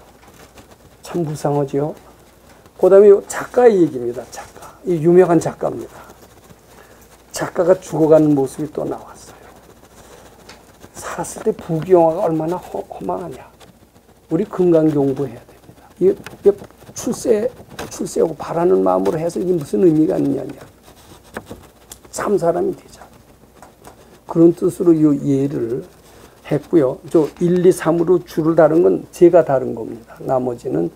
참 무상하지요. 그 다음에 작가의 얘기입니다. 작가. 이 유명한 작가입니다. 작가가 죽어가는 모습이 또 나왔어요. 살았을 때 부귀영화가 얼마나 허망하냐. 우리 금강경부 해야 됩니다. 이게 출세하고 바라는 마음으로 해서 이게 무슨 의미가 있느냐. 참 사람이 되자. 그런 뜻으로 이 예를 했고요. 저 1, 2, 3으로 줄을 다른 건 제가 다른 겁니다. 나머지는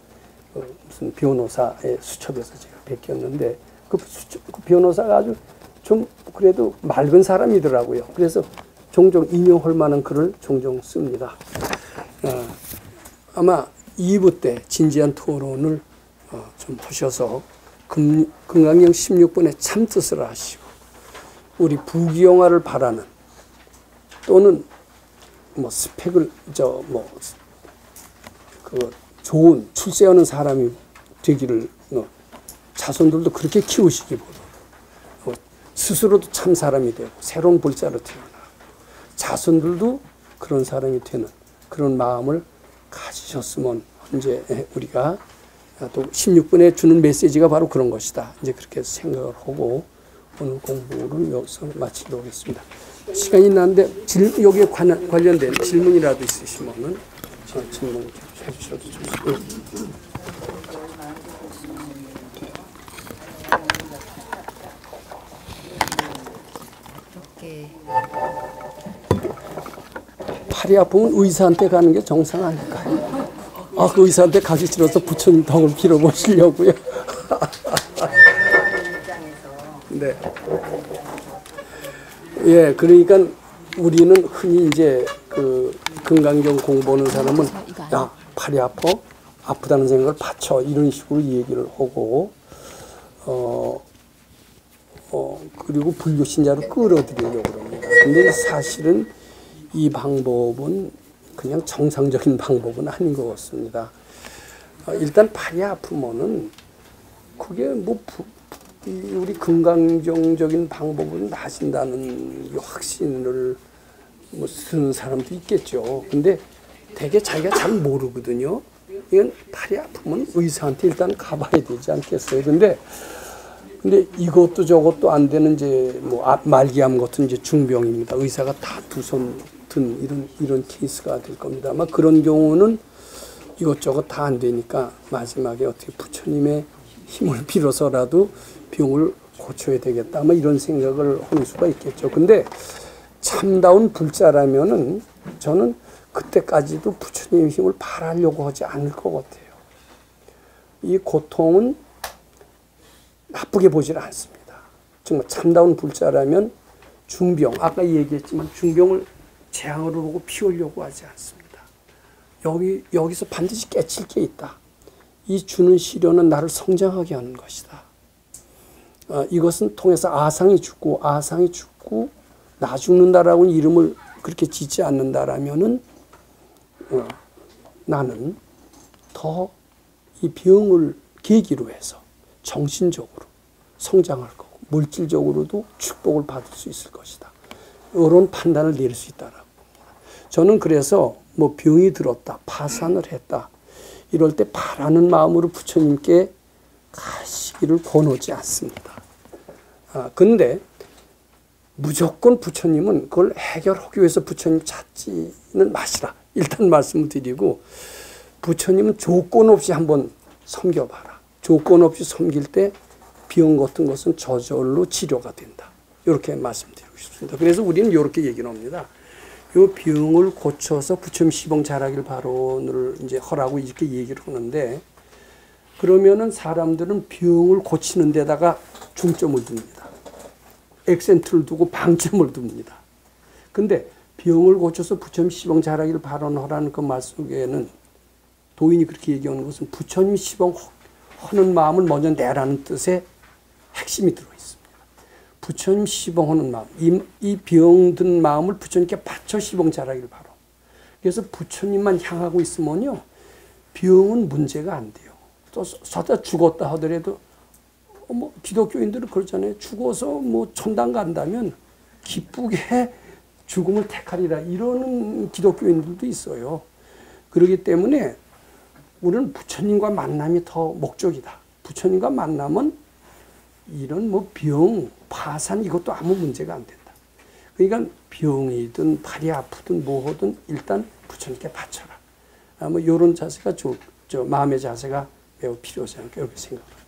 무슨 변호사에 수첩에서 제가 베꼈는데 그 변호사가 아주 좀 그래도 맑은 사람이더라고요. 그래서 종종 인용할 만한 글을 종종 씁니다. 아마 2부 때 진지한 토론을 좀 하셔서 금강경 16번의 참뜻을 하시고 우리 부귀영화를 바라는 또는 뭐 스펙을 좋은 출세하는 사람이 되기를 자손들도 그렇게 키우시기보다 스스로도 참 사람이 되고 새로운 불자로 태어나고 자손들도 그런 사람이 되는 그런 마음을 가지셨으면 이제 우리가 또 16분에 주는 메시지가 바로 그런 것이다. 이제 그렇게 생각을 하고 오늘 공부를 여기서 마치도록 하겠습니다. 시간이 나는데 여기에 관련된 질문이라도 있으시면은 질문 해주셔도 좋습니다. 팔이 아프면 의사한테 가는 게 정상 아닐까요? 그 의사한테 가기 싫어서 부처님 덕을 빌어보시려고요. 네. 예, 그러니까 우리는 흔히 이제 그 금강경 공부하는 사람은 야, 팔이 아프다는 생각을 받쳐 이런 식으로 얘기를 하고 그리고 불교 신자를 끌어들이려고 합니다. 근데 사실은 이 방법은 그냥 정상적인 방법은 아닌 것 같습니다. 일단 팔이 아프면은 그게 뭐 우리 금강경적인 방법은 나신다는 확신을 뭐 쓰는 사람도 있겠죠. 근데 되게 자기가 잘 모르거든요. 이건 팔이 아프면 의사한테 일단 가봐야 되지 않겠어요. 근데 이것도 저것도 안 되는 이제 뭐 말기암 같은 이제 중병입니다. 의사가 다 두 손 든 이런 케이스가 될 겁니다. 아마 그런 경우는 이것저것 다 안 되니까 마지막에 어떻게 부처님의 힘을 빌어서라도 병을 고쳐야 되겠다. 아마 이런 생각을 하는 수가 있겠죠. 근데 참다운 불자라면은 저는 그때까지도 부처님의 힘을 바라려고 하지 않을 것 같아요. 이 고통은 나쁘게 보질 않습니다. 정말 참다운 불자라면 중병, 아까 얘기했지만 중병을 재앙으로 보고 피우려고 하지 않습니다. 여기서 반드시 깨칠 게 있다. 이 주는 시련은 나를 성장하게 하는 것이다. 이것은 통해서 아상이 죽고 나 죽는다라고 이름을 그렇게 짓지 않는다라면은 나는 더 이 병을 계기로 해서 정신적으로 성장할 거고 물질적으로도 축복을 받을 수 있을 것이다. 이런 판단을 내릴 수 있다라고 봅니다. 저는 그래서 뭐 병이 들었다, 파산을 했다 이럴 때 바라는 마음으로 부처님께 가시기를 권하지 않습니다. 근데 무조건 부처님은 그걸 해결하기 위해서 부처님 찾지는 마시라. 일단 말씀을 드리고 부처님은 조건 없이 한번 섬겨봐라. 조건 없이 섬길 때 병 같은 것은 저절로 치료가 된다. 이렇게 말씀드리고 싶습니다. 그래서 우리는 이렇게 얘기를 합니다. 이 병을 고쳐서 부처님 시봉 잘하길 바로를 이제 하라고 이렇게 얘기를 하는데 그러면은 사람들은 병을 고치는 데다가 중점을 둡니다. 액센트를 두고 방점을 둡니다. 근데 병을 고쳐서 부처님 시봉 잘하길 바라는 그 말 속에는 도인이 그렇게 얘기하는 것은 부처님 시봉 하는 마음을 먼저 내라는 뜻의 핵심이 들어있습니다. 부처님 시봉하는 마음, 이 병든 마음을 부처님께 바쳐 시봉 잘하길 바라. 그래서 부처님만 향하고 있으면요, 병은 문제가 안 돼요. 또 서다 죽었다 하더라도 뭐 기독교인들은 그렇잖아요. 죽어서 뭐 천당 간다면 기쁘게 죽음을 택하리라 이러는 기독교인들도 있어요. 그렇기 때문에 우리는 부처님과 만남이 더 목적이다. 부처님과 만남은 이런 뭐 병, 파산 이것도 아무 문제가 안 된다. 그러니까 병이든 팔이 아프든 뭐든 일단 부처님께 바쳐라. 뭐 이런 자세가 저 마음의 자세가 매우 필요하지 않을까 이렇게 생각합니다.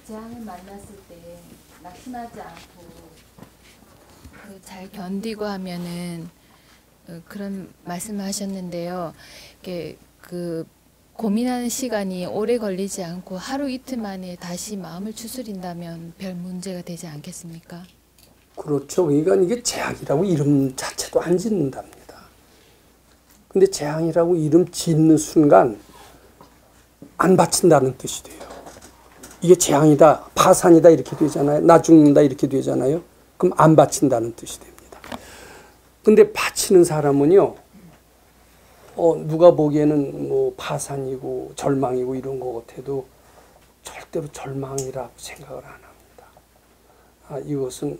재앙을 만났을 때 낙심하지 않고 잘 견디고 하면은 그런 말씀을 하셨는데요. 그 고민하는 시간이 오래 걸리지 않고 하루 이틀 만에 다시 마음을 추스린다면 별 문제가 되지 않겠습니까? 그렇죠. 그러니까 이게 재앙이라고 이름 자체도 안 짓는답니다. 근데 재앙이라고 이름 짓는 순간 안 바친다는 뜻이 돼요. 이게 재앙이다, 파산이다 이렇게 되잖아요. 나 죽는다 이렇게 되잖아요. 그럼 안 바친다는 뜻이 됩니다. 근데 바치는 사람은요, 누가 보기에는 뭐 파산이고 절망이고 이런 것 같아도 절대로 절망이라고 생각을 안 합니다. 이것은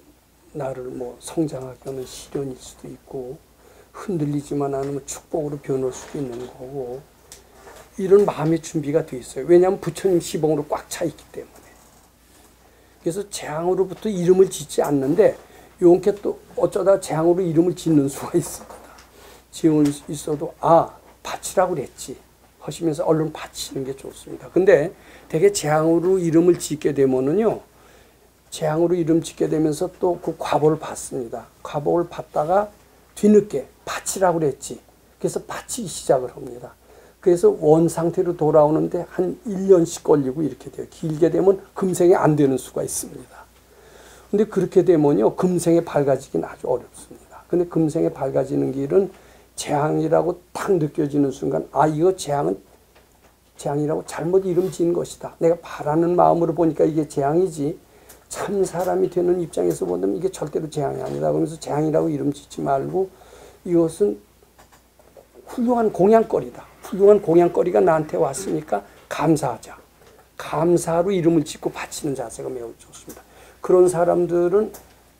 나를 뭐 성장하게 하는 시련일 수도 있고 흔들리지만 않으면 축복으로 변할 수도 있는 거고 이런 마음의 준비가 돼 있어요. 왜냐하면 부처님 시봉으로 꽉 차 있기 때문에. 그래서 재앙으로부터 이름을 짓지 않는데 이렇게 또 어쩌다 재앙으로 이름을 짓는 수가 있습니다. 지음을 있어도 바치라고 그랬지 하시면서 얼른 바치는 게 좋습니다. 근데 되게 재앙으로 이름을 짓게 되면은요, 재앙으로 이름 짓게 되면서 또 그 과보를 받습니다. 과보를 받다가 뒤늦게 바치라고 그랬지. 그래서 바치기 시작을 합니다. 그래서 원 상태로 돌아오는데 한 1년씩 걸리고 이렇게 돼요. 길게 되면 금생에 안 되는 수가 있습니다. 근데 그렇게 되면요, 금생에 밝아지긴 아주 어렵습니다. 근데 금생에 밝아지는 길은 재앙이라고 딱 느껴지는 순간, 이거 재앙이라고 잘못 이름 지은 것이다. 내가 바라는 마음으로 보니까 이게 재앙이지. 참 사람이 되는 입장에서 보면 이게 절대로 재앙이 아니다. 그러면서 재앙이라고 이름 짓지 말고 이것은 훌륭한 공양거리다. 훌륭한 공양거리가 나한테 왔으니까 감사하자. 감사로 이름을 짓고 바치는 자세가 매우 좋습니다. 그런 사람들은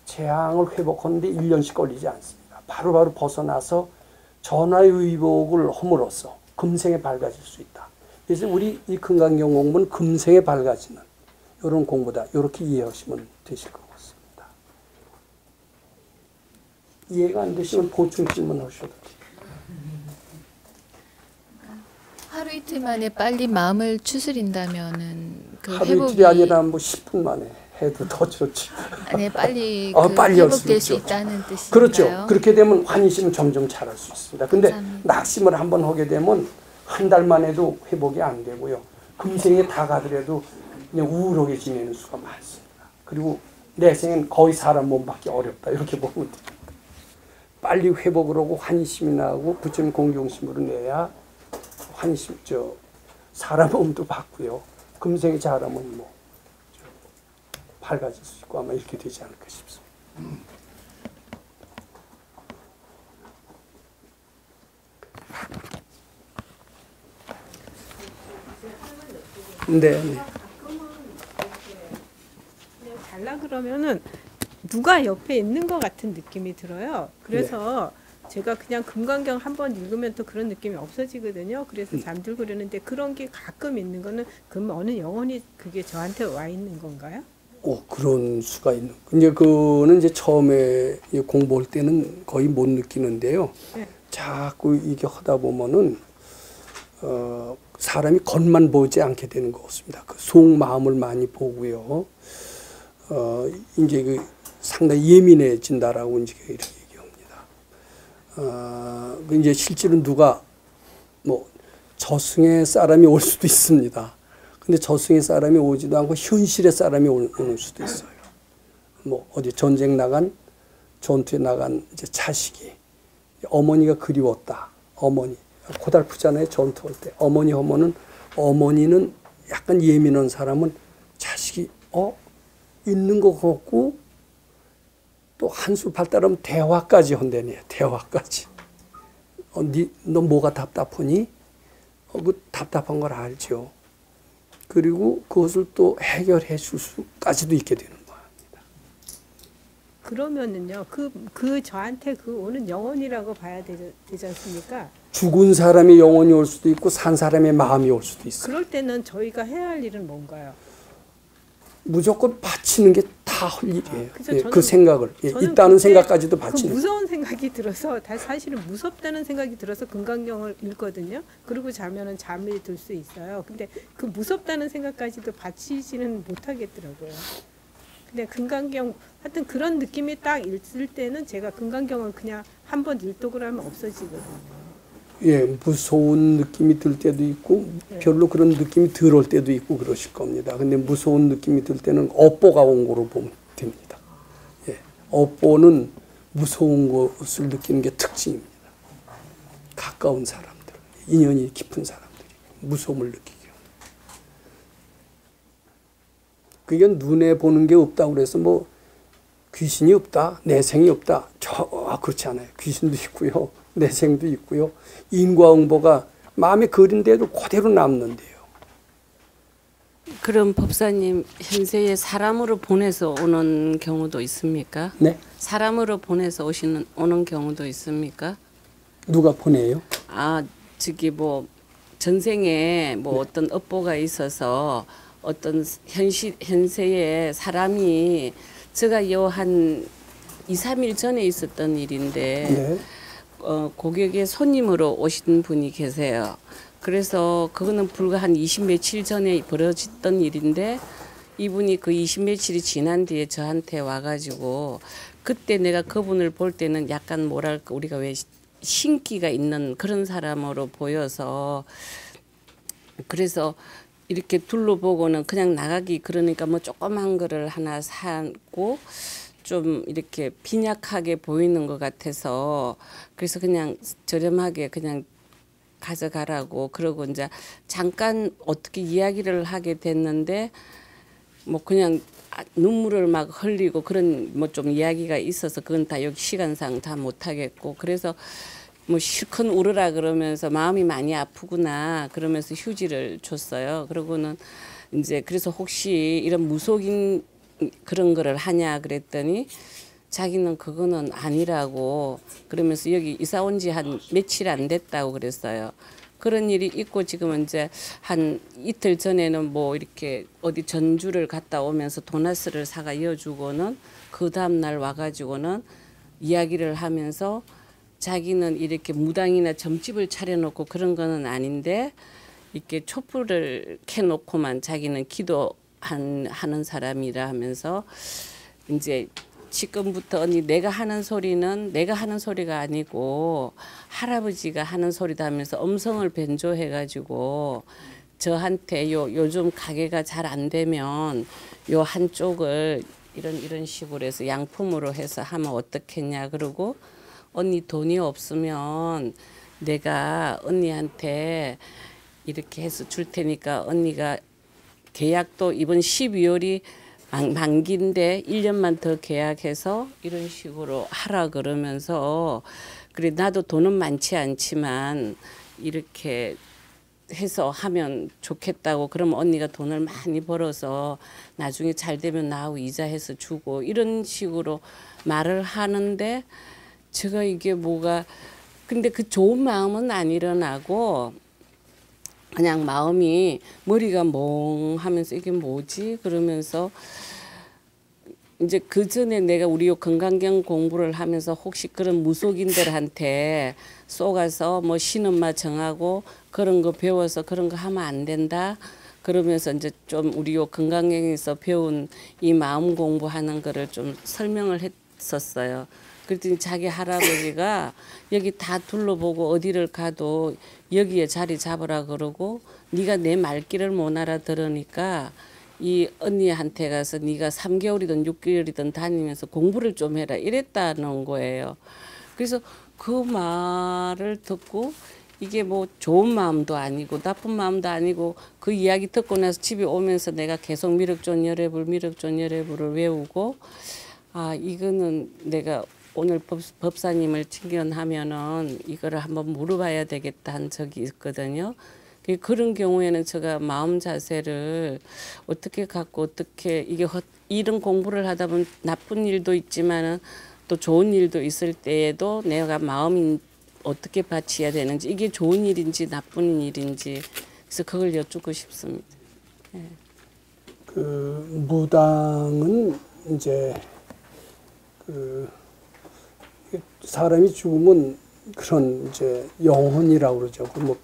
재앙을 회복하는데 1년씩 걸리지 않습니다. 바로바로 벗어나서 전화의복을 함으로써 금생에 밝아질 수 있다. 그래서 우리 이 금강경 공부는 금생에 밝아지는 이런 공부다. 이렇게 이해하시면 되실 것 같습니다. 이해가 안 되시면 보충 질문 하셔도 돼요. 하루 이틀 만에 빨리 마음을 추스린다면은 그 하루 회복이 이틀이 아니라 뭐 10분 만에 해도 더 좋지. 빨리 빨리 회복될 수 있다는 뜻인가요? 그렇죠. 그렇게 되면 환희심은 점점 잘할 수 있습니다. 근데 감사합니다. 낙심을 한번 하게 되면 한 달 만에도 회복이 안 되고요. 금생에 다 가더라도 그냥 우울하게 지내는 수가 많습니다. 그리고 내 생엔 거의 사람 몸 받기 어렵다 이렇게 보면 됩니다. 빨리 회복을 하고 환희심이 나고 부처님 공경심으로 내야 환희심 사람 몸도 받고요. 금생이 잘하면 뭐 밝아질 수 있고 아마 이렇게 되지 않을까 싶습니다. 네. 잘라 그러면은 누가 옆에 있는 것 같은 느낌이 들어요. 그래서 제가 그냥 금강경 한번 읽으면 또 그런 느낌이 없어지거든요. 그래서 잠들고 그러는데 그런 게 가끔 있는 거는 그럼 어느 영혼이 그게 저한테 와 있는 건가요? 그런 수가 있는. 이제 그거는 이제 처음에 공부할 때는 거의 못 느끼는데요. 네. 자꾸 이게 하다 보면은 사람이 겉만 보지 않게 되는 것 같습니다. 그 속마음을 많이 보고요. 이제 그 상당히 예민해진다라고 이제 이렇게 얘기합니다. 이제 실제로 누가 뭐 저승의 사람이 올 수도 있습니다. 근데 저승의 사람이 오지도 않고 현실의 사람이 오는 수도 있어요. 뭐 어디 전쟁 나간 전투에 나간 이제 자식이 어머니가 그리웠다. 어머니 고달프잖아요. 전투할 때 어머니 하면은 어머니는 약간 예민한 사람은 자식이 있는 것 같고 또 한술 발달하면 대화까지 한다네요. 대화까지. 너 뭐가 답답하니? 그 답답한 걸 알죠. 그리고 그것을 또 해결해 줄 수까지도 있게 되는 겁니다. 그러면은요, 그 저한테 그 오는 영혼이라고 봐야 되지 않습니까? 죽은 사람의 영혼이 올 수도 있고 산 사람의 마음이 올 수도 있어요. 그럴 때는 저희가 해야 할 일은 뭔가요? 무조건 바치는 게 다 할 일이에요. 그래서 그 생각을 있다는 생각까지도 바치는. 무서운 생각이 들어서 사실은 무섭다는 생각이 들어서 금강경을 읽거든요. 그리고 자면은 잠이 들 수 있어요. 근데 그 무섭다는 생각까지도 바치지는 못하겠더라고요. 근데 금강경 하여튼 그런 느낌이 딱 있을 때는 제가 금강경을 그냥 한번 일독을 하면 없어지거든요. 예, 무서운 느낌이 들 때도 있고 별로 그런 느낌이 덜 올 때도 있고 그러실 겁니다. 근데 무서운 느낌이 들 때는 업보가 온 거로 보면 됩니다. 예, 업보는 무서운 것을 느끼는 게 특징입니다. 가까운 사람들, 인연이 깊은 사람들이 무서움을 느끼게. 그게 눈에 보는 게 없다고 그래서 뭐 귀신이 없다, 내생이 없다. 그렇지 않아요. 귀신도 있고요. 내생도 있고요. 인과응보가 마음에 그린데도 그대로 남는데요. 그럼 법사님 현세에 사람으로 보내서 오는 경우도 있습니까? 네? 사람으로 보내서 오는 경우도 있습니까? 누가 보내요? 저기 뭐 전생에 뭐 어떤 업보가 있어서 어떤 현세에 사람이 제가 한 2, 3일 전에 있었던 일인데 네. 고객의 손님으로 오신 분이 계세요. 그래서 그거는 불과 한 20 며칠 전에 벌어졌던 일인데 이분이 그 20 며칠이 지난 뒤에 저한테 와가지고 그때 내가 그분을 볼 때는 약간 뭐랄까 우리가 왜 신기가 있는 그런 사람으로 보여서 그래서 이렇게 둘러보고는 그냥 나가기 그러니까 뭐 조그만 거를 하나 사고 좀 이렇게 빈약하게 보이는 것 같아서 그래서 그냥 저렴하게 그냥 가져가라고 그러고 이제 잠깐 어떻게 이야기를 하게 됐는데 뭐 그냥 눈물을 막 흘리고 그런 뭐 좀 이야기가 있어서 그건 다 여기 시간상 다 못하겠고 그래서 뭐 실컷 울으라 그러면서 마음이 많이 아프구나 그러면서 휴지를 줬어요. 그러고는 이제 그래서 혹시 이런 무속인 그런 거를 하냐 그랬더니 자기는 그거는 아니라고 그러면서 여기 이사 온 지 한 며칠 안 됐다고 그랬어요. 그런 일이 있고 지금 이제 한 이틀 전에는 뭐 이렇게 어디 전주를 갔다 오면서 도나스를 사가 이어주고는 그 다음 날 와가지고는 이야기를 하면서 자기는 이렇게 무당이나 점집을 차려놓고 그런 거는 아닌데 이렇게 촛불을 켜놓고만 자기는 하는 사람이라 하면서 이제 지금부터 언니 내가 하는 소리는 내가 하는 소리가 아니고 할아버지가 하는 소리다 하면서 음성을 변조해 가지고 저한테 요즘 가게가 잘 안 되면 요 한쪽을 이런 식으로 해서 양품으로 해서 하면 어떻겠냐 그러고 언니 돈이 없으면 내가 언니한테 이렇게 해서 줄 테니까 언니가 계약도 이번 12월이 만기인데 1년만 더 계약해서 이런 식으로 하라 그러면서 그래 나도 돈은 많지 않지만 이렇게 해서 하면 좋겠다고 그러면 언니가 돈을 많이 벌어서 나중에 잘 되면 나하고 이자해서 주고 이런 식으로 말을 하는데 제가 이게 뭐가 근데 그 좋은 마음은 안 일어나고 그냥 마음이 머리가 멍하면서 이게 뭐지 그러면서 이제 그 전에 내가 우리 요 건강경 공부를 하면서 혹시 그런 무속인들한테 쏘가서 뭐 신엄마 정하고 그런 거 배워서 그런 거 하면 안 된다 그러면서 이제 좀 우리 요 건강경에서 배운 이 마음 공부하는 거를 좀 설명을 했었어요. 그랬더니 자기 할아버지가 여기 다 둘러보고 어디를 가도 여기에 자리 잡으라 그러고 네가 내 말귀를 못 알아들으니까 이 언니한테 가서 네가 3개월이든 6개월이든 다니면서 공부를 좀 해라 이랬다는 거예요. 그래서 그 말을 듣고 이게 뭐 좋은 마음도 아니고 나쁜 마음도 아니고 그 이야기 듣고 나서 집에 오면서 내가 계속 미륵존 열애불을 외우고 아 이거는 내가 오늘 법사님을 친견하면은 이거를 한번 물어봐야 되겠다 한 적이 있거든요. 그런 경우에는 제가 마음 자세를 어떻게 갖고 어떻게 이게 이런 공부를 하다 보면 나쁜 일도 있지만은 또 좋은 일도 있을 때에도 내가 마음이 어떻게 바쳐야 되는지 이게 좋은 일인지 나쁜 일인지 그래서 그걸 여쭙고 싶습니다. 네. 그 무당은 이제 그 사람이 죽으면 그런 이제 영혼이라고 그러죠. 그 뭐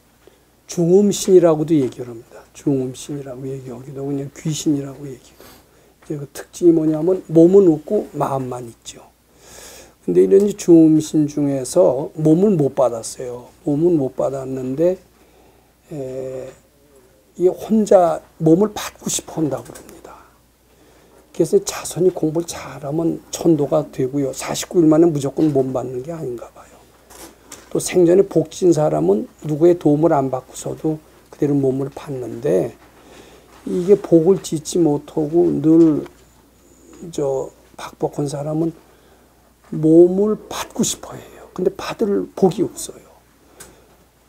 중음신이라고도 얘기를 합니다. 중음신이라고 얘기하기도 하고 그냥 귀신이라고 얘기해요. 이제 그 특징이 뭐냐면 몸은 없고 마음만 있죠. 근데 이런 중음신 중에서 몸을 못 받았어요. 몸은 못 받았는데 이 혼자 몸을 받고 싶어 한다고 그럽니다. 그래서 자손이 공부를 잘하면 천도가 되고요. 49일 만에 무조건 몸 받는 게 아닌가 봐요. 또 생전에 복진 사람은 누구의 도움을 안 받고서도 그대로 몸을 받는데 이게 복을 짓지 못하고 늘 박복한 사람은 몸을 받고 싶어 해요. 근데 받을 복이 없어요.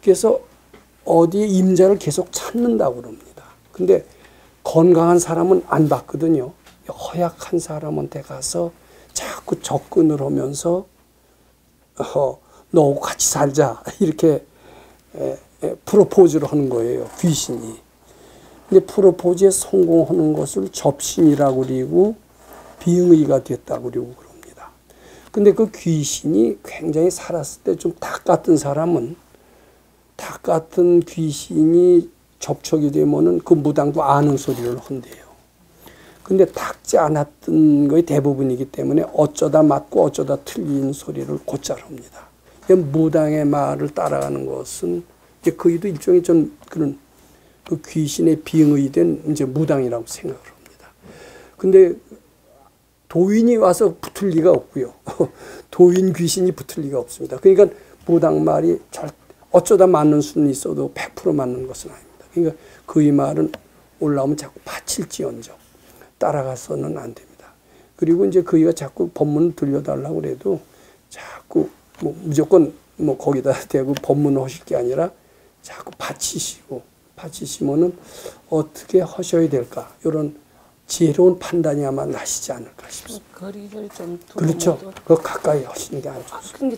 그래서 어디에 임자를 계속 찾는다고 그럽니다. 근데 건강한 사람은 안 받거든요. 허약한 사람한테 가서 자꾸 접근을 하면서 너하고 같이 살자 이렇게 프로포즈를 하는 거예요. 귀신이. 근데 프로포즈에 성공하는 것을 접신이라고 그리고 비응의가 됐다고 그리고 그럽니다. 근데 그 귀신이 굉장히 살았을 때 좀 닭 같은 사람은 닭 같은 귀신이 접촉이 되면은 그 무당도 아는 소리를 한대요. 근데 닦지 않았던 거의 대부분이기 때문에 어쩌다 맞고 어쩌다 틀린 소리를 곧잘 합니다. 무당의 말을 따라가는 것은 이제 거의도 일종의 좀 그런 그 귀신의 비응의된 이제 무당이라고 생각을 합니다. 근데 도인이 와서 붙을 리가 없고요. 도인 귀신이 붙을 리가 없습니다. 그러니까 무당 말이 어쩌다 맞는 수는 있어도 100% 맞는 것은 아닙니다. 그러니까 그의 말은 올라오면 자꾸 바칠지언정 따라가서는 안 됩니다. 그리고 이제 그이가 자꾸 법문을 들려달라고 그래도 자꾸 뭐 무조건 뭐 거기다 대고 법문을 하실 게 아니라 자꾸 바치시면은 어떻게 하셔야 될까 이런 지혜로운 판단이 아마 나시지 않을까 싶습니다. 거리를 좀 두고 그렇죠. 그 가까이 하시는 게 아주 좋습니다. 근데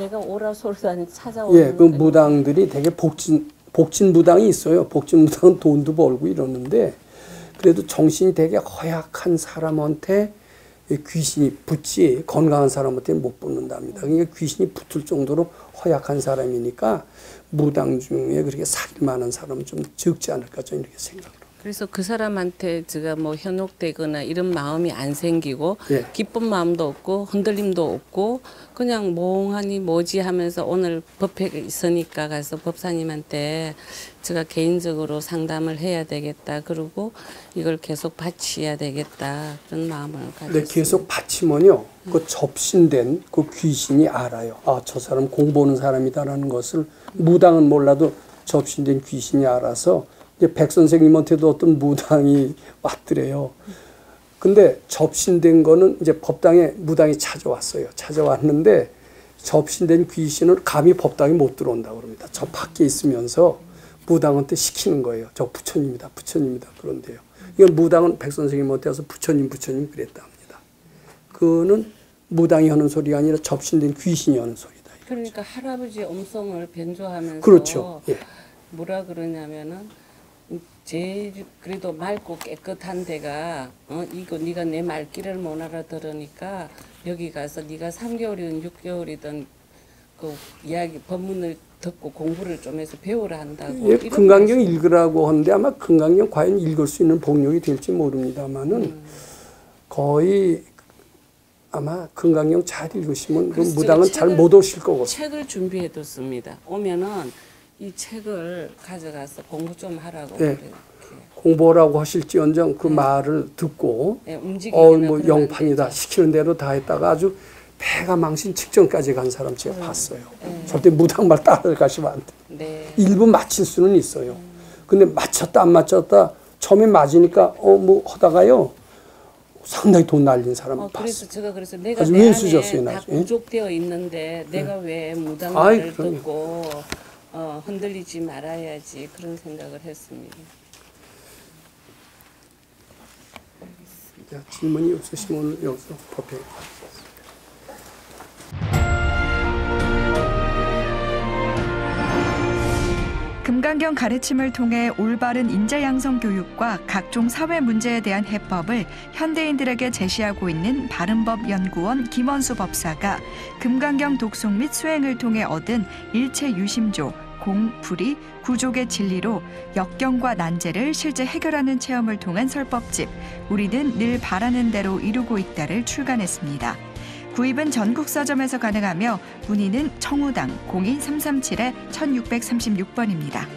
내가 오라 소리도 아니고 찾아오는. 예, 그 무당들이 되게 복진 무당이 있어요. 복진 무당은 돈도 벌고 이러는데 그래도 정신이 되게 허약한 사람한테 귀신이 붙지 건강한 사람한테는 못 붙는답니다. 그러니까 귀신이 붙을 정도로 허약한 사람이니까 무당 중에 그렇게 사귈 만한 사람은 좀 적지 않을까 저는 이렇게 생각을 합니다. 그래서 그 사람한테 제가 뭐 현혹되거나 이런 마음이 안 생기고 예. 기쁜 마음도 없고 흔들림도 없고 그냥 멍하니 뭐지 하면서 오늘 법회 있으니까 가서 법사님한테 제가 개인적으로 상담을 해야 되겠다. 그리고 이걸 계속 바치야 되겠다. 그런 마음을 가졌어요. 근데 계속 바치면요. 그 접신된 그 귀신이 알아요. 아, 저 사람 공부하는 사람이다라는 것을 무당은 몰라도 접신된 귀신이 알아서 이제 백 선생님한테도 어떤 무당이 왔더래요. 근데 접신된 거는 이제 법당에 무당이 찾아왔어요. 찾아왔는데 접신된 귀신은 감히 법당에 못 들어온다고 그럽니다. 저 밖에 있으면서 무당한테 시키는 거예요. 저 부처님이다, 부처님이다 그런데요. 이건 무당은 백 선생님한테 와서 부처님, 부처님 그랬다 합니다. 그거는 무당이 하는 소리가 아니라 접신된 귀신이 하는 소리다. 그러니까 할아버지의 음성을 변조하면서 그렇죠. 예. 뭐라 그러냐면은 제일 그래도 맑고 깨끗한 데가 이거 네가 내 말귀를 못 알아들으니까 여기 가서 네가 3개월이든 6개월이든 그 이야기 법문을 듣고 공부를 좀 해서 배우라 한다고. 예, 금강경 읽으라고 하는데 아마 금강경 과연 읽을 수 있는 복력이 될지 모릅니다만은 거의 아마 금강경 잘 읽으시면 그 무당은 잘 못 오실 거고. 책을 준비해뒀습니다. 오면은 이 책을 가져가서 공부 좀 하라고. 예. 그래요. 공부하라고 하실지언정 그 말을 듣고 예, 움직이기는 뭐 그러면 안 영판이다 되죠. 시키는 대로 다 했다가 아주 배가 망신 직전까지 간 사람 제가 봤어요. 절대 무당 말 따라가시면 안 돼요. 네. 일부 맞힐 수는 있어요. 근데 맞췄다 안 맞췄다 처음에 맞으니까 뭐 하다가요 상당히 돈 날린 사람 봤어요. 그래서 제가 그래서 내가 아주 내 윈수졌어요, 안에 다 나중에. 구족되어 있는데 내가 왜 아이, 무당말을 그럼요. 듣고 흔들리지 말아야지 그런 생각을 했습니다. 자, 질문이 없으시면 여기서 법회. 금강경 가르침을 통해 올바른 인재 양성 교육과 각종 사회 문제에 대한 해법을 현대인들에게 제시하고 있는 바른법연구원 김원수 법사가 금강경 독송 및 수행을 통해 얻은 일체 유심조, 공, 불이, 구족의 진리로 역경과 난제를 실제 해결하는 체험을 통한 설법집 우리는 늘 바라는 대로 이루고 있다를 출간했습니다. 구입은 전국 서점에서 가능하며 문의는 청우당 02-337-1636번입니다.